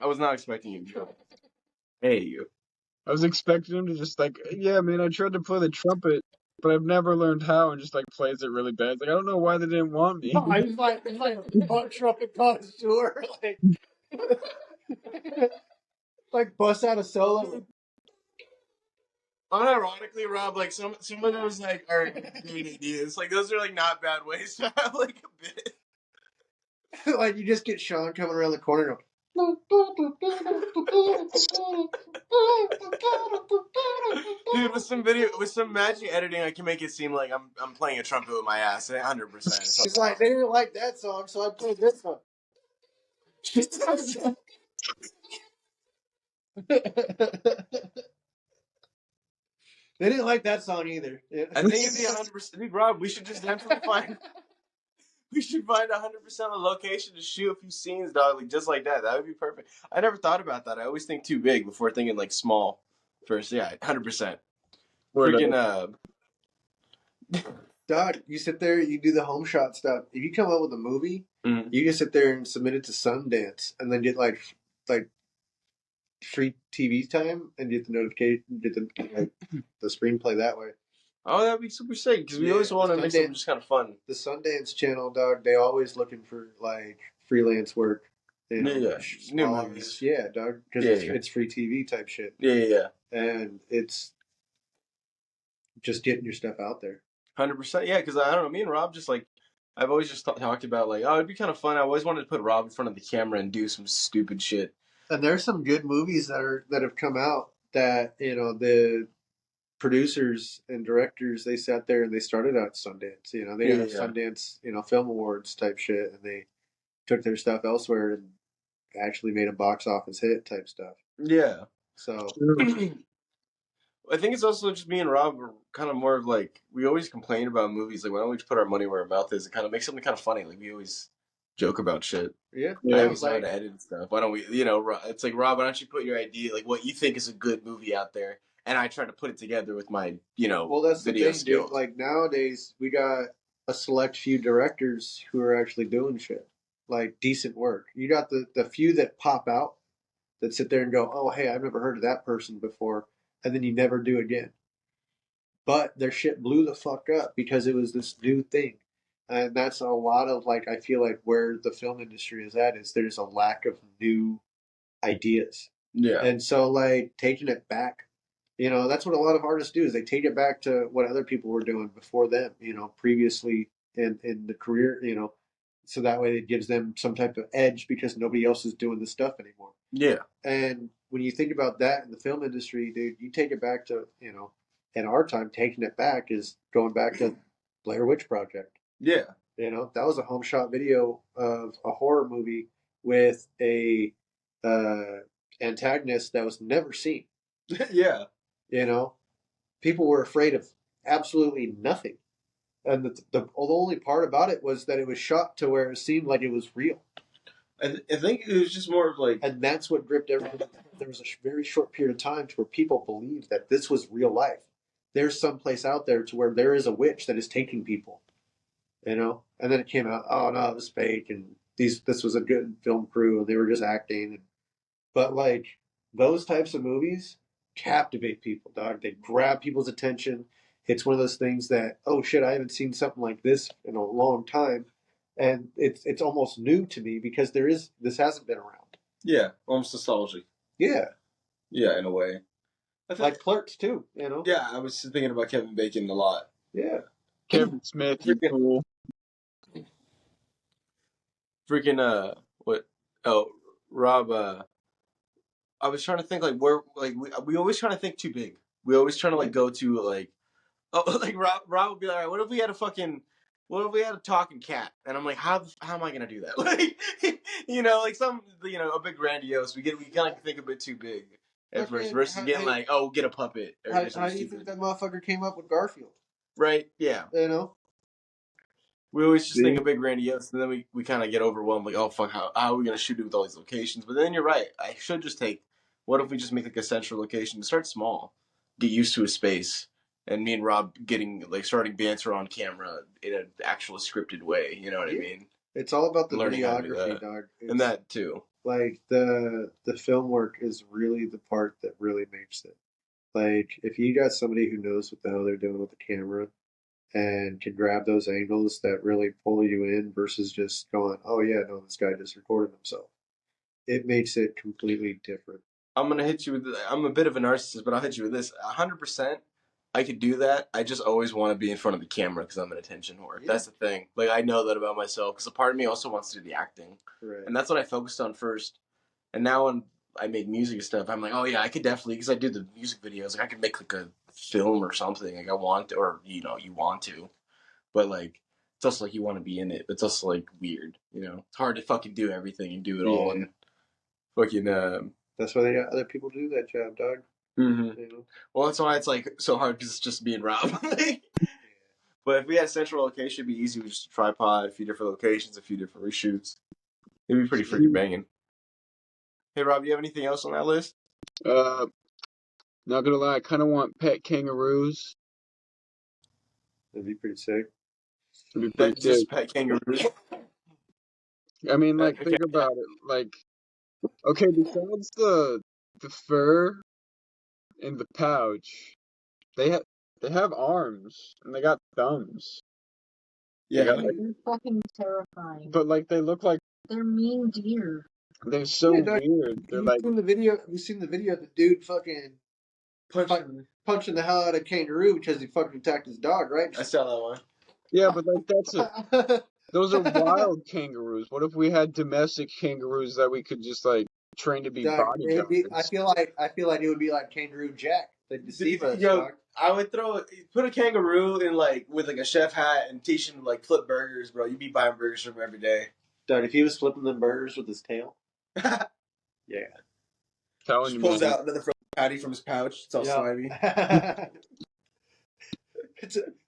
I was not expecting you to. Hey, you. I was expecting him to just yeah, man, I tried to play the trumpet, but I've never learned how, and just plays it really bad. Like, I don't know why they didn't want me. Oh, he's like a butt trumpet connoisseur, like bust out a solo. unironically, Rob, like some of those like are great ideas. Like those are like not bad ways to have like a bit. Like you just get Sean coming around the corner. Dude, with some magic editing, I can make it seem like I'm playing a trumpet with my ass, 100%. He's like, they didn't like that song, so I played this one. They didn't like that song either. I think it'd be 100%. Dude, Rob, we should just definitely find. We should find 100% of the location to shoot a few scenes, dog. Like just like that. That would be perfect. I never thought about that. I always think too big before thinking like small. First, yeah, 100%. Freaking Dog, you sit there, you do the home shot stuff. If you come up with a movie, you can sit there and submit it to Sundance, and then get like free TV time and get the notification, get the screenplay that way. Oh, that'd be super sick because we always want to make something just kind of fun. The Sundance channel, dog, they always looking for like freelance work. You know, new movies. Yeah, dog, because it's free TV type shit. Yeah. And it's just getting your stuff out there. 100%. Yeah, because I don't know, me and Rob just like I've always just talked about like, oh, it'd be kind of fun. I always wanted to put Rob in front of the camera and do some stupid shit. And there's some good movies that have come out that, you know, the producers and directors, they sat there and they started out at Sundance. You know, they had Sundance, you know, Film Awards type shit, and they took their stuff elsewhere and actually made a box office hit type stuff. Yeah. So I think it's also just me and Rob are kind of more of like, we always complain about movies. Like, why don't we just put our money where our mouth is? It kind of makes something kind of funny. Like, we always joke about shit. Yeah. I always know how to edit stuff. Why don't we, you know, it's like, Rob, why don't you put your idea, like what you think is a good movie out there? And I try to put it together with my, you know, that's video the thing, skills. dude. Like, nowadays, we got a select few directors who are actually doing shit. Like, decent work. You got the few that pop out that sit there and go, oh, hey, I've never heard of that person before. And then you never do again. But their shit blew the fuck up because it was this new thing. And that's a lot of, like, I feel like where the film industry is at is there's a lack of new ideas. Yeah. And so, like, taking it back, you know, that's what a lot of artists do is they take it back to what other people were doing before them, you know, previously in the career, you know, so that way it gives them some type of edge because nobody else is doing this stuff anymore. Yeah. And when you think about that in the film industry, dude, you take it back to, you know, in our time, taking it back is going back to Blair Witch Project. Yeah. You know, that was a home shot video of a horror movie with a antagonist that was never seen. Yeah. You know, people were afraid of absolutely nothing. And the only part about it was that it was shot to where it seemed like it was real. I think it was just more of like... And that's what gripped everyone. There was a very short period of time to where people believed that this was real life. There's some place out there to where there is a witch that is taking people. You know? And then it came out, oh no, it was fake, and this was a good film crew, and they were just acting. But like, those types of movies captivate people, dog. They grab people's attention. It's one of those things that, oh shit, I haven't seen something like this in a long time. And it's almost new to me because this hasn't been around. Yeah, almost nostalgic. Yeah. Yeah, in a way. Like Clerks too, you know? Yeah, I was thinking about Kevin Bacon a lot. Yeah. Kevin Smith, you cool. Freaking, what? Oh, Rob, I was trying to think, like, where, like, we always trying to think too big. We always trying to, like, go to, like, oh, like, Rob would be like, all right, what if we had a talking cat? And I'm like, how am I going to do that? Like, you know, like a big grandiose. We kind of think a bit too big at first versus getting like, oh, get a puppet. How do you think that motherfucker came up with Garfield? Right, yeah. You know? We always just think a big grandiose, and then we kind of get overwhelmed, like, oh, fuck, how are we going to shoot it with all these locations? But then you're right. I should just what if we just make, like, a central location? Start small. Get used to a space. And me and Rob starting banter on camera in an actual scripted way. You know what I mean? It's all about the videography, dog. And that, too. Like, the film work is really the part that really makes it. Like, if you got somebody who knows what the hell they're doing with the camera and can grab those angles that really pull you in versus just going, oh, yeah, no, this guy just recorded himself. It makes it completely different. I'm gonna hit you with. I'm a bit of a narcissist, but I'll hit you with this. 100%. I could do that. I just always want to be in front of the camera because I'm an attention whore. Yeah. That's the thing. Like I know that about myself because a part of me also wants to do the acting, right. And that's what I focused on first. And now when I make music and stuff, I'm like, oh yeah, I could definitely because I do the music videos. Like I could make like a film or something. Like I want to, or you want to, but like it's also like you want to be in it. It's also like weird. It's hard to fucking do everything and do it all and fucking. That's why they got other people to do that job, dog. Mm-hmm. Well, that's why it's like so hard because it's just being Rob. But if we had a central location, it'd be easy with just a tripod, a few different locations, a few different reshoots. It'd be pretty freaking banging. Hey, Rob, do you have anything else on that list? Not gonna lie, I kind of want pet kangaroos. That'd be pretty sick. That'd be pretty sick. Just pet kangaroos. I mean, like, think about it. Like, okay, besides the fur and the pouch, they have arms and they got thumbs. Yeah, they're fucking terrifying. But like, they look like they're mean deer. They're so weird. They're like. Seen the video? Have you seen the video of the dude fucking punching the hell out of a kangaroo because he fucking attacked his dog? Right? I saw that one. Yeah, but like that's those are wild kangaroos. What if we had domestic kangaroos that we could just like train to be bodyguards? I feel like it would be like Kangaroo Jack. They'd deceive us. Yo, I would put a kangaroo in like with like a chef hat and teach him to like flip burgers, bro. You'd be buying burgers from him every day. Dog, if he was flipping them burgers with his tail. Yeah. Telling you, pulls out another patty from his pouch. It's all slimy.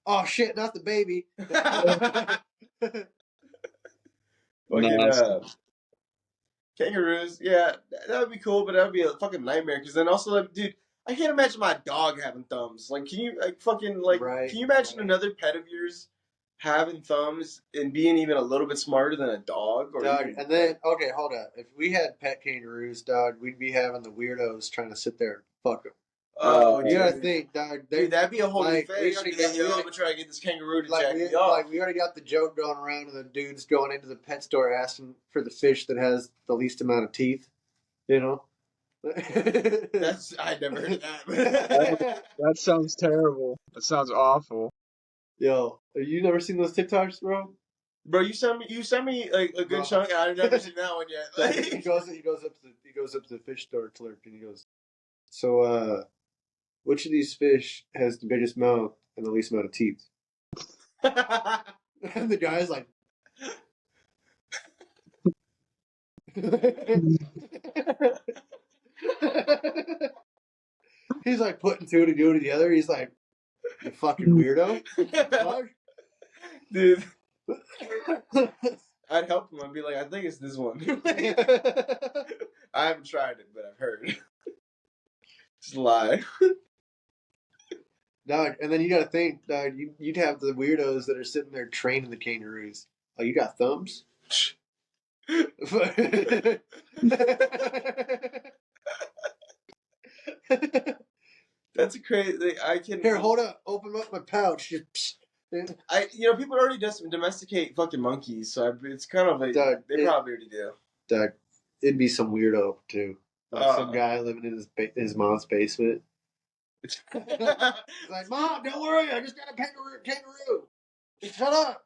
Oh shit, not the baby. Kangaroos, yeah, that would be cool, but that would be a fucking nightmare. Because then also, like, dude, I can't imagine my dog having thumbs. Like, can you can you imagine another pet of yours having thumbs and being even a little bit smarter than a dog? And then okay, hold up. If we had pet kangaroos, dog, we'd be having the weirdos trying to sit there and fuck them. Oh, you gotta think, dog. Dude, that'd be a whole new phase. I'm gonna try to get this kangaroo to jack me up. Like, we already got the joke going around of the dudes going into the pet store asking for the fish that has the least amount of teeth. I never heard that. That sounds terrible. That sounds awful. Yo, have you never seen those TikToks, bro? Bro, you sent me like a good chunk, and I've never seen that one yet. he goes up to the fish store clerk and he goes, so which of these fish has the biggest mouth and the least amount of teeth? And the guy's like, he's like putting two and two together. He's like, you fucking weirdo. Dude. I'd help him. I'd be like, I think it's this one. I haven't tried it, but I've heard. Just lie. Dog, and then you gotta think, dog, you'd have the weirdos that are sitting there training the kangaroos. Oh, you got thumbs? That's a crazy. I can. Here, hold up. Open up my pouch. People already domesticate fucking monkeys, so it's kind of like Doug, they probably already do. Doug, it'd be some weirdo too, like some guy living in his mom's basement. He's like, Mom, don't worry, I just got a kangaroo. Shut up.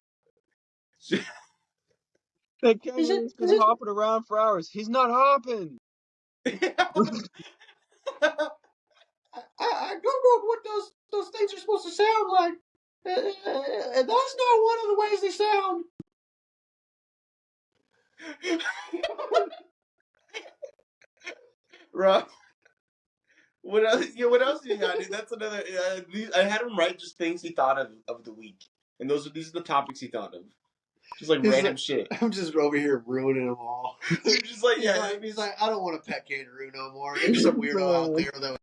That kangaroo's been hopping around for hours. He's not hopping. I googled what those things are supposed to sound like, and that's not one of the ways they sound. Rob, what else do you got, dude? That's another. I had him write just things he thought of the week, and these are the topics he thought of. Just like random shit. I'm just over here ruining them all. Just like he's like, I don't want a pet kangaroo no more. There's some weirdo out there though.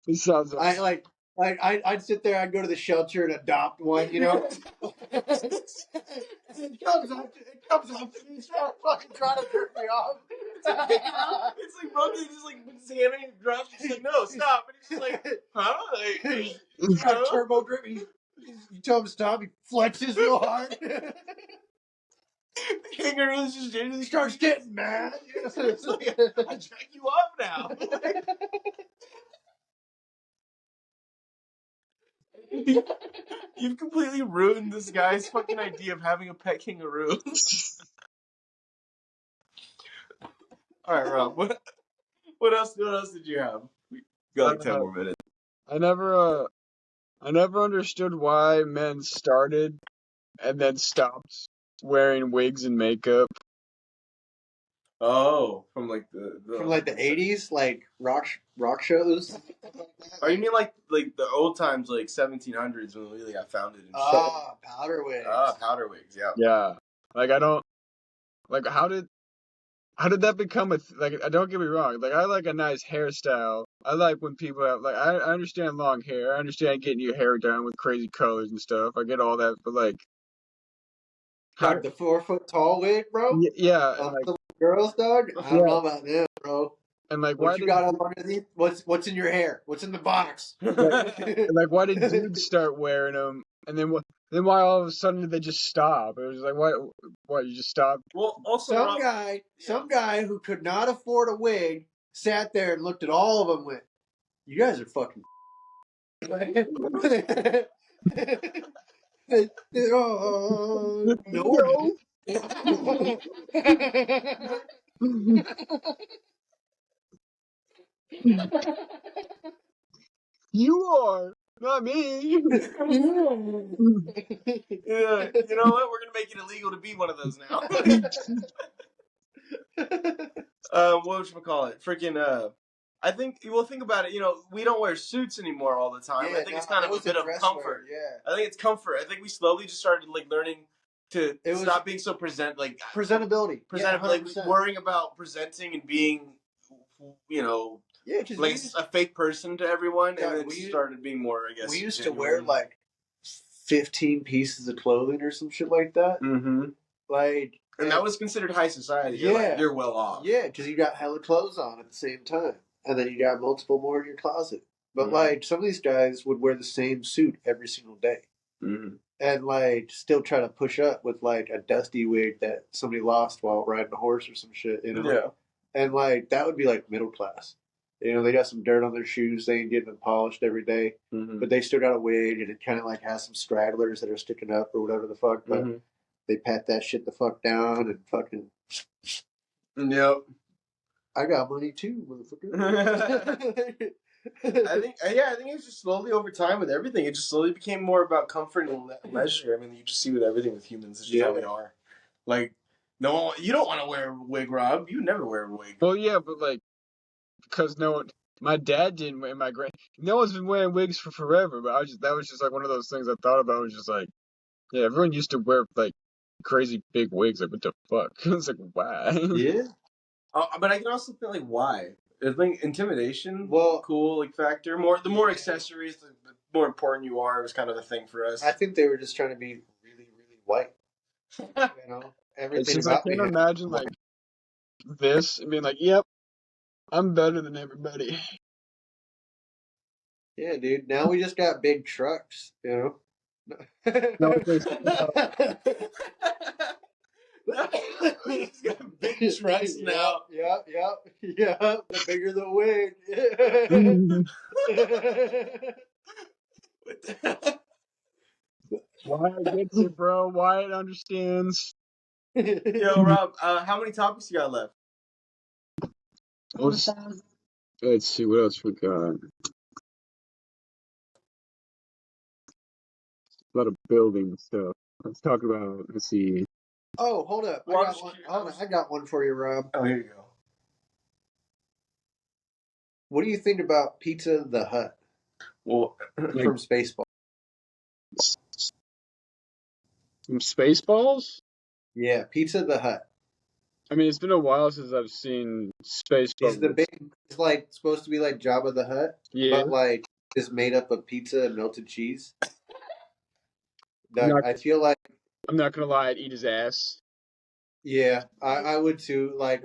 It sounds awesome. I'd sit there, I'd go to the shelter and adopt one, you know? It comes up to me, fucking trying to jerk me off. It's like Monkey just like puts his hand in and drops. He's like, no, stop. And he's just like, huh? He's got turbo grip. You tell him to stop, he flexes real hard. The kangaroo just genuinely starts getting mad. It's like, I jack you up now. You've completely ruined this guy's fucking idea of having a pet kangaroo. All right, Rob. What else did you have? We got like 10 more minutes. I never understood why men started and then stopped wearing wigs and makeup. Oh, from like from like the 80s, like rock shows. Oh, you mean like the old times, like 1700s when we really got founded and shit? Powder wigs. Powder wigs, yeah. Yeah, like I don't like how did that become a like? Don't get me wrong. Like I like a nice hairstyle. I like when people have like I understand long hair. I understand getting your hair done with crazy colors and stuff. I get all that, but like Like the 4 foot tall wig, bro. Yeah, and like some girls, dog. I don't know about them, bro. And like what you got up underneath? What's in your hair? What's in the box? like why did dudes start wearing them? And then why all of a sudden did they just stop? It was like what you just stopped? Well, also some guy who could not afford a wig sat there and looked at all of them and went, "You guys are fucking." No. You are, not me. Yeah, you know what? We're gonna make it illegal to be one of those now. Whatchamacallit? Freaking I think think about it. You know, we don't wear suits anymore all the time. I think it's kind of a bit of comfort. Yeah, I think it's comfort. I think we slowly just started like learning to stop being so presentability. Like worrying about presenting and being, you know, like a fake person to everyone, and then started being more. I guess we used to wear like 15 pieces of clothing or some shit like that. Mm-hmm. Like, and that was considered high society. Yeah, you're well off. Yeah, because you got hella clothes on at the same time, and then you got multiple more in your closet. But like some of these guys would wear the same suit every single day, and like still try to push up with like a dusty wig that somebody lost while riding a horse or some shit. You know? Yeah. And like that would be like middle class. You know, they got some dirt on their shoes. They ain't getting them polished every day, but they still got a wig, and it kind of like has some stragglers that are sticking up or whatever the fuck. But they pat that shit the fuck down and fucking. Yep. I got money too, motherfucker. I think it's just slowly over time with everything. It just slowly became more about comfort and leisure. I mean, you just see with everything with humans. It's just how they are. Like, no, you don't want to wear a wig, Rob. You never wear a wig. Well, yeah, but like, because my dad didn't, and no one's been wearing wigs for forever. But that was just like one of those things I thought about. Was just like, yeah, everyone used to wear like crazy big wigs. Like, what the fuck? It's like, why? Yeah. But I can also think like, why? I think intimidation, cool, like factor. The more accessories, the more important you are. It was kind of a thing for us. I think they were just trying to be really, really white. You know, everything about I can't imagine like this and being like, "Yep, I'm better than everybody." Yeah, dude. Now we just got big trucks. You know. No, we just got big trucks now. Yep. The bigger the wig. Wyatt gets it, bro. Wyatt understands. Yo, Rob, how many topics you got left? Let's see what else we got. A lot of building stuff. Let's talk about. Let's see. Oh, hold up! I got one for you, Rob. Oh, here you go. What do you think about Pizza the Hut? Well, from Spaceballs. From Spaceballs? Yeah, Pizza the Hut. I mean, it's been a while since I've seen Spaceballs. It's like supposed to be like Jabba the Hutt, but like it's made up of pizza and melted cheese. I feel like I'm not gonna lie, I'd eat his ass. Yeah, I would too. Like,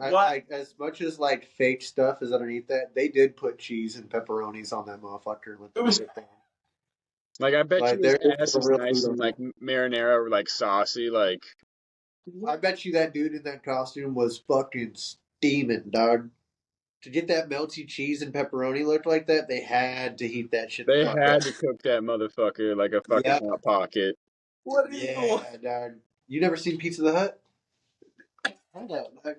as much as like fake stuff is underneath that, they did put cheese and pepperonis on that motherfucker. Like, I bet you his ass is nice and like marinara or like saucy. Like, I bet you that dude in that costume was fucking steaming, dog. To get that melty cheese and pepperoni look like that, they had to heat that shit the They fuck had up. to cook that motherfucker like a fucking Yep. hot pocket. What is Yeah, dog. You never seen Pizza the Hut? Hold up, dog.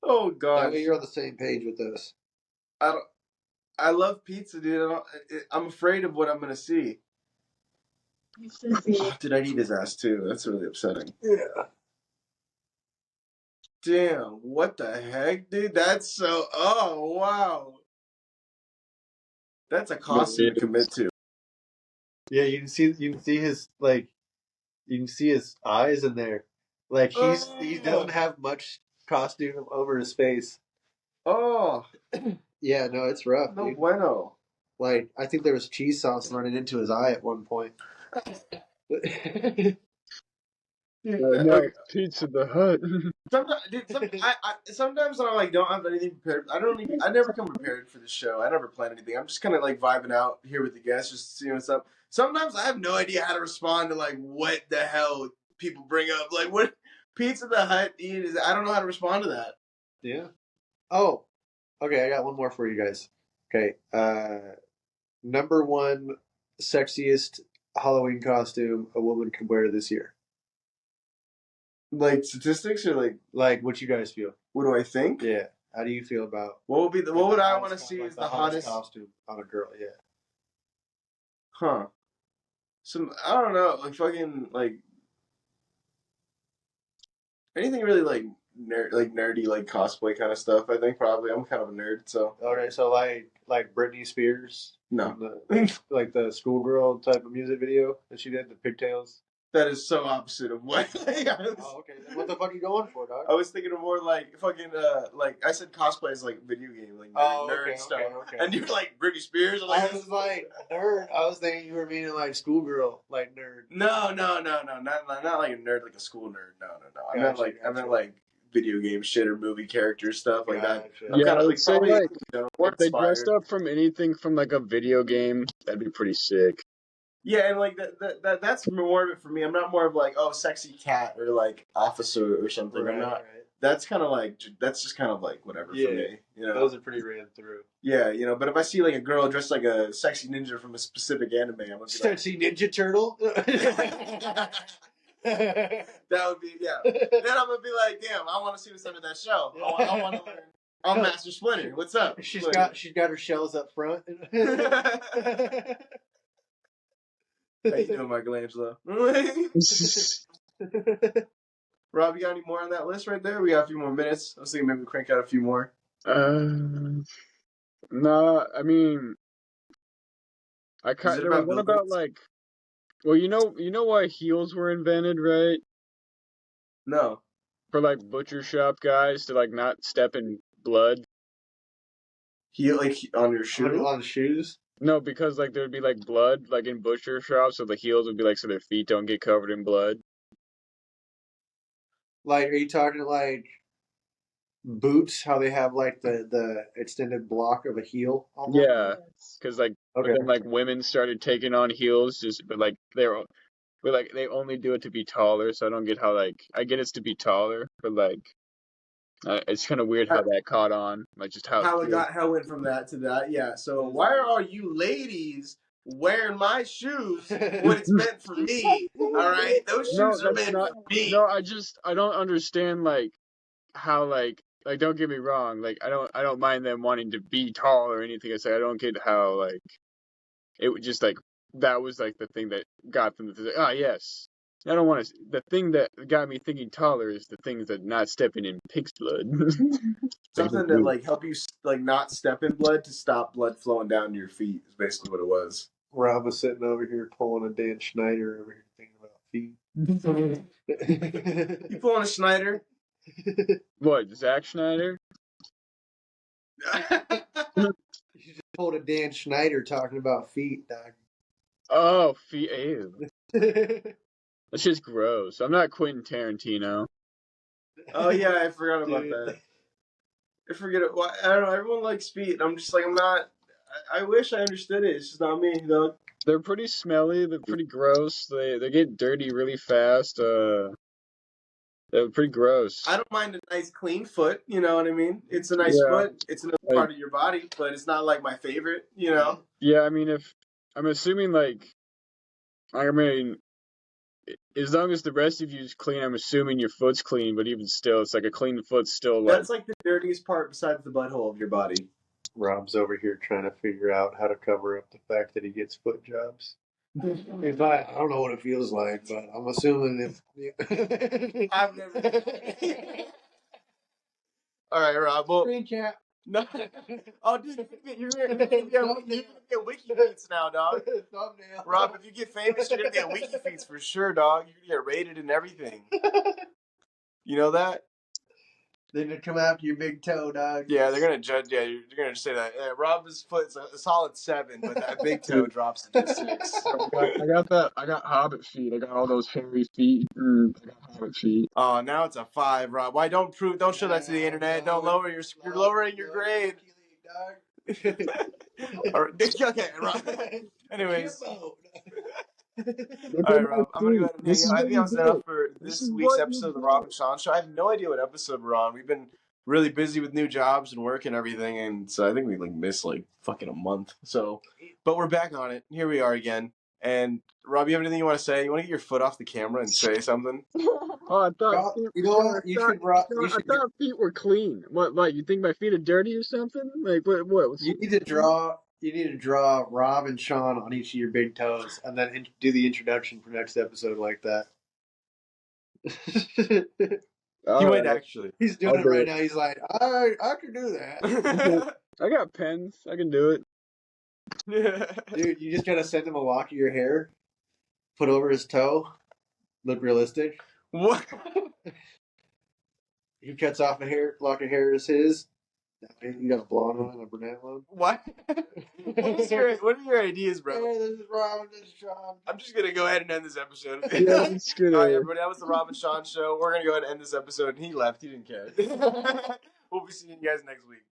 Oh That god. way you're on the same page with us. I love pizza, dude. I'm afraid of what I'm gonna see. You should be. Oh, dude, I'd eat his ass too. That's really upsetting. Yeah. Damn, what the heck, dude? That's so. Oh wow. That's a costume to commit to. Yeah, you can see his like you can see his eyes in there. Like he doesn't have much costume over his face. Oh. Yeah, no, it's rough, No dude. bueno. Like I think there was cheese sauce running into his eye at one point. No, it's Pizza the Hut. Sometimes, dude, sometimes when I like don't have anything prepared, I never come prepared for the show. I never plan anything. I'm just kind of like vibing out here with the guests, just seeing what's up. Sometimes I have no idea how to respond to like what the hell people bring up. Like what Pizza the Hut is. I don't know how to respond to that. Yeah. Oh, okay. I got one more for you guys. Okay. Number one sexiest Halloween costume a woman could wear this year. Like statistics or Like what you guys feel? what do I think? Yeah. How do you feel about What would I want to hottest- see like as the hottest? costume on a girl? Yeah. Huh. I don't know, like fucking like anything really like nerdy like cosplay kind of stuff. I think probably I'm kind of a nerd, so Okay, so like Britney Spears, no. like the schoolgirl type of music video that she did, the pigtails. That is so opposite of what Oh, okay. Then what the fuck are you going for, dog? I was thinking of more like fucking like I said cosplay is like video game like nerd stuff. Okay. And you're like Britney Spears. I'm I like, was like nerd. I was thinking you were meaning like schoolgirl, like nerd. no, not like a nerd, like a school nerd. No. I meant like video game shit or movie characters stuff like that. Gotcha. I'm Yeah, kind I of would say probably, like more if they dressed inspired. up from anything from like a video game, that'd be pretty sick. Yeah, and like that's more of it for me. I'm not more of like, oh, sexy cat or like officer or something. I'm not. Right. That's kind of like that's just kind of like whatever for me. You know, Those are pretty ran through. yeah, you know. But if I see like a girl dressed like a sexy ninja from a specific anime, I'm gonna be like, Sexy Ninja Turtle. that would be yeah. Then I'm gonna be like, damn, I want to see what's under that shell. I want to learn. I'm Master Splinter. What's up? She's got her shells up front. How you doing, Michelangelo? Rob, you got any more on that list right there? We got a few more minutes. I was thinking maybe we crank out a few more. No, I mean, there was one about like, well, you know why heels were invented, right? No. For like butcher shop guys to like not step in blood. Heel like on your shoe? On shoes? No, because like there'd be like blood like in butcher shops, so the heels would be like so their feet don't get covered in blood. Like, are you talking like boots? How they have like the extended block of a heel? On them? Yeah, because like but then like women started taking on heels, but like they only do it to be taller. So I don't get how like I get it's to be taller, but like it's kind of weird how that caught on, like just how it went from that to that. Yeah. So why are all you ladies wearing my shoes when it's meant for me? All right, those shoes are meant for me. No, I don't understand like how like don't get me wrong, like I don't mind them wanting to be tall or anything. I say I don't get how like it would just like that was like the thing that got them to say, ah, yes. I don't want to. The thing that got me thinking taller is the things that not stepping in pig's blood. Something that like help you like not step in blood to stop blood flowing down to your feet is basically what it was. Rob was sitting over here pulling a Dan Schneider over here thinking about feet. You pulling a Schneider? What, Zack Schneider? You just pulled a Dan Schneider talking about feet, dog. Oh, feet. Ew. That's just gross. I'm not Quentin Tarantino. Oh yeah, I forgot about that. I forget it. Well, I don't know. Everyone likes feet. I'm just like I'm not. I wish I understood it. It's just not me, though. They're pretty smelly. They're pretty gross. They get dirty really fast. They're pretty gross. I don't mind a nice clean foot. You know what I mean? It's a nice foot. It's another part of your body, but it's not like my favorite. You know? Yeah, I mean, if I'm assuming like, I mean, as long as the rest of you is clean, I'm assuming your foot's clean. But even still, it's like a clean foot's still like. That's like the dirtiest part besides the butthole of your body. Rob's over here trying to figure out how to cover up the fact that he gets foot jobs. If I don't know what it feels like, but I'm assuming if I've never. All right, Rob. Well, screen cap. no. Oh, dude, you're gonna get wiki feeds now, dog. Thumbnail. Rob, if you get famous, you're gonna get wiki feeds for sure, dog. You're gonna get rated and everything. You know that? They're gonna come after your big toe, dog. Yeah, they're gonna judge. Yeah, you're gonna say that. Yeah, Rob's foot's a solid 7, but that big toe drops to 6. I got that. I got hobbit feet. I got all those hairy feet. I got hobbit feet. Oh, now it's a 5, Rob. Why don't show that to the internet? Don't lower you're lowering your grade. All right, okay, Rob. Anyways. All right, Rob. I'm gonna go ahead and hang out. I think that was enough for this week's episode of the Rob and Sean Show. I have no idea what episode we're on. We've been really busy with new jobs and work and everything, and so I think we missed fucking a month. So, but we're back on it. Here we are again. And Rob, you have anything you want to say? You want to get your foot off the camera and say something? Oh, I thought. You know what? I thought feet were clean. What? You think my feet are dirty or something? Like what? You need to draw. You need to draw Rob and Sean on each of your big toes, and then do the introduction for next episode like that. He might actually. He's doing it right now. He's like, I can do that. I got pens. I can do it. Dude, you just gotta send him a lock of your hair, put over his toe, look realistic. What? He cuts off a lock of hair is his. You got a blonde one and a brunette one. What? What are your ideas, bro? Hey, this is Rob. This is Sean. I'm just gonna go ahead and end this episode. Yeah, it's good. All right, everybody. That was the Rob and Sean Show. We're gonna go ahead and end this episode. And he left. He didn't care. We'll be seeing you guys next week.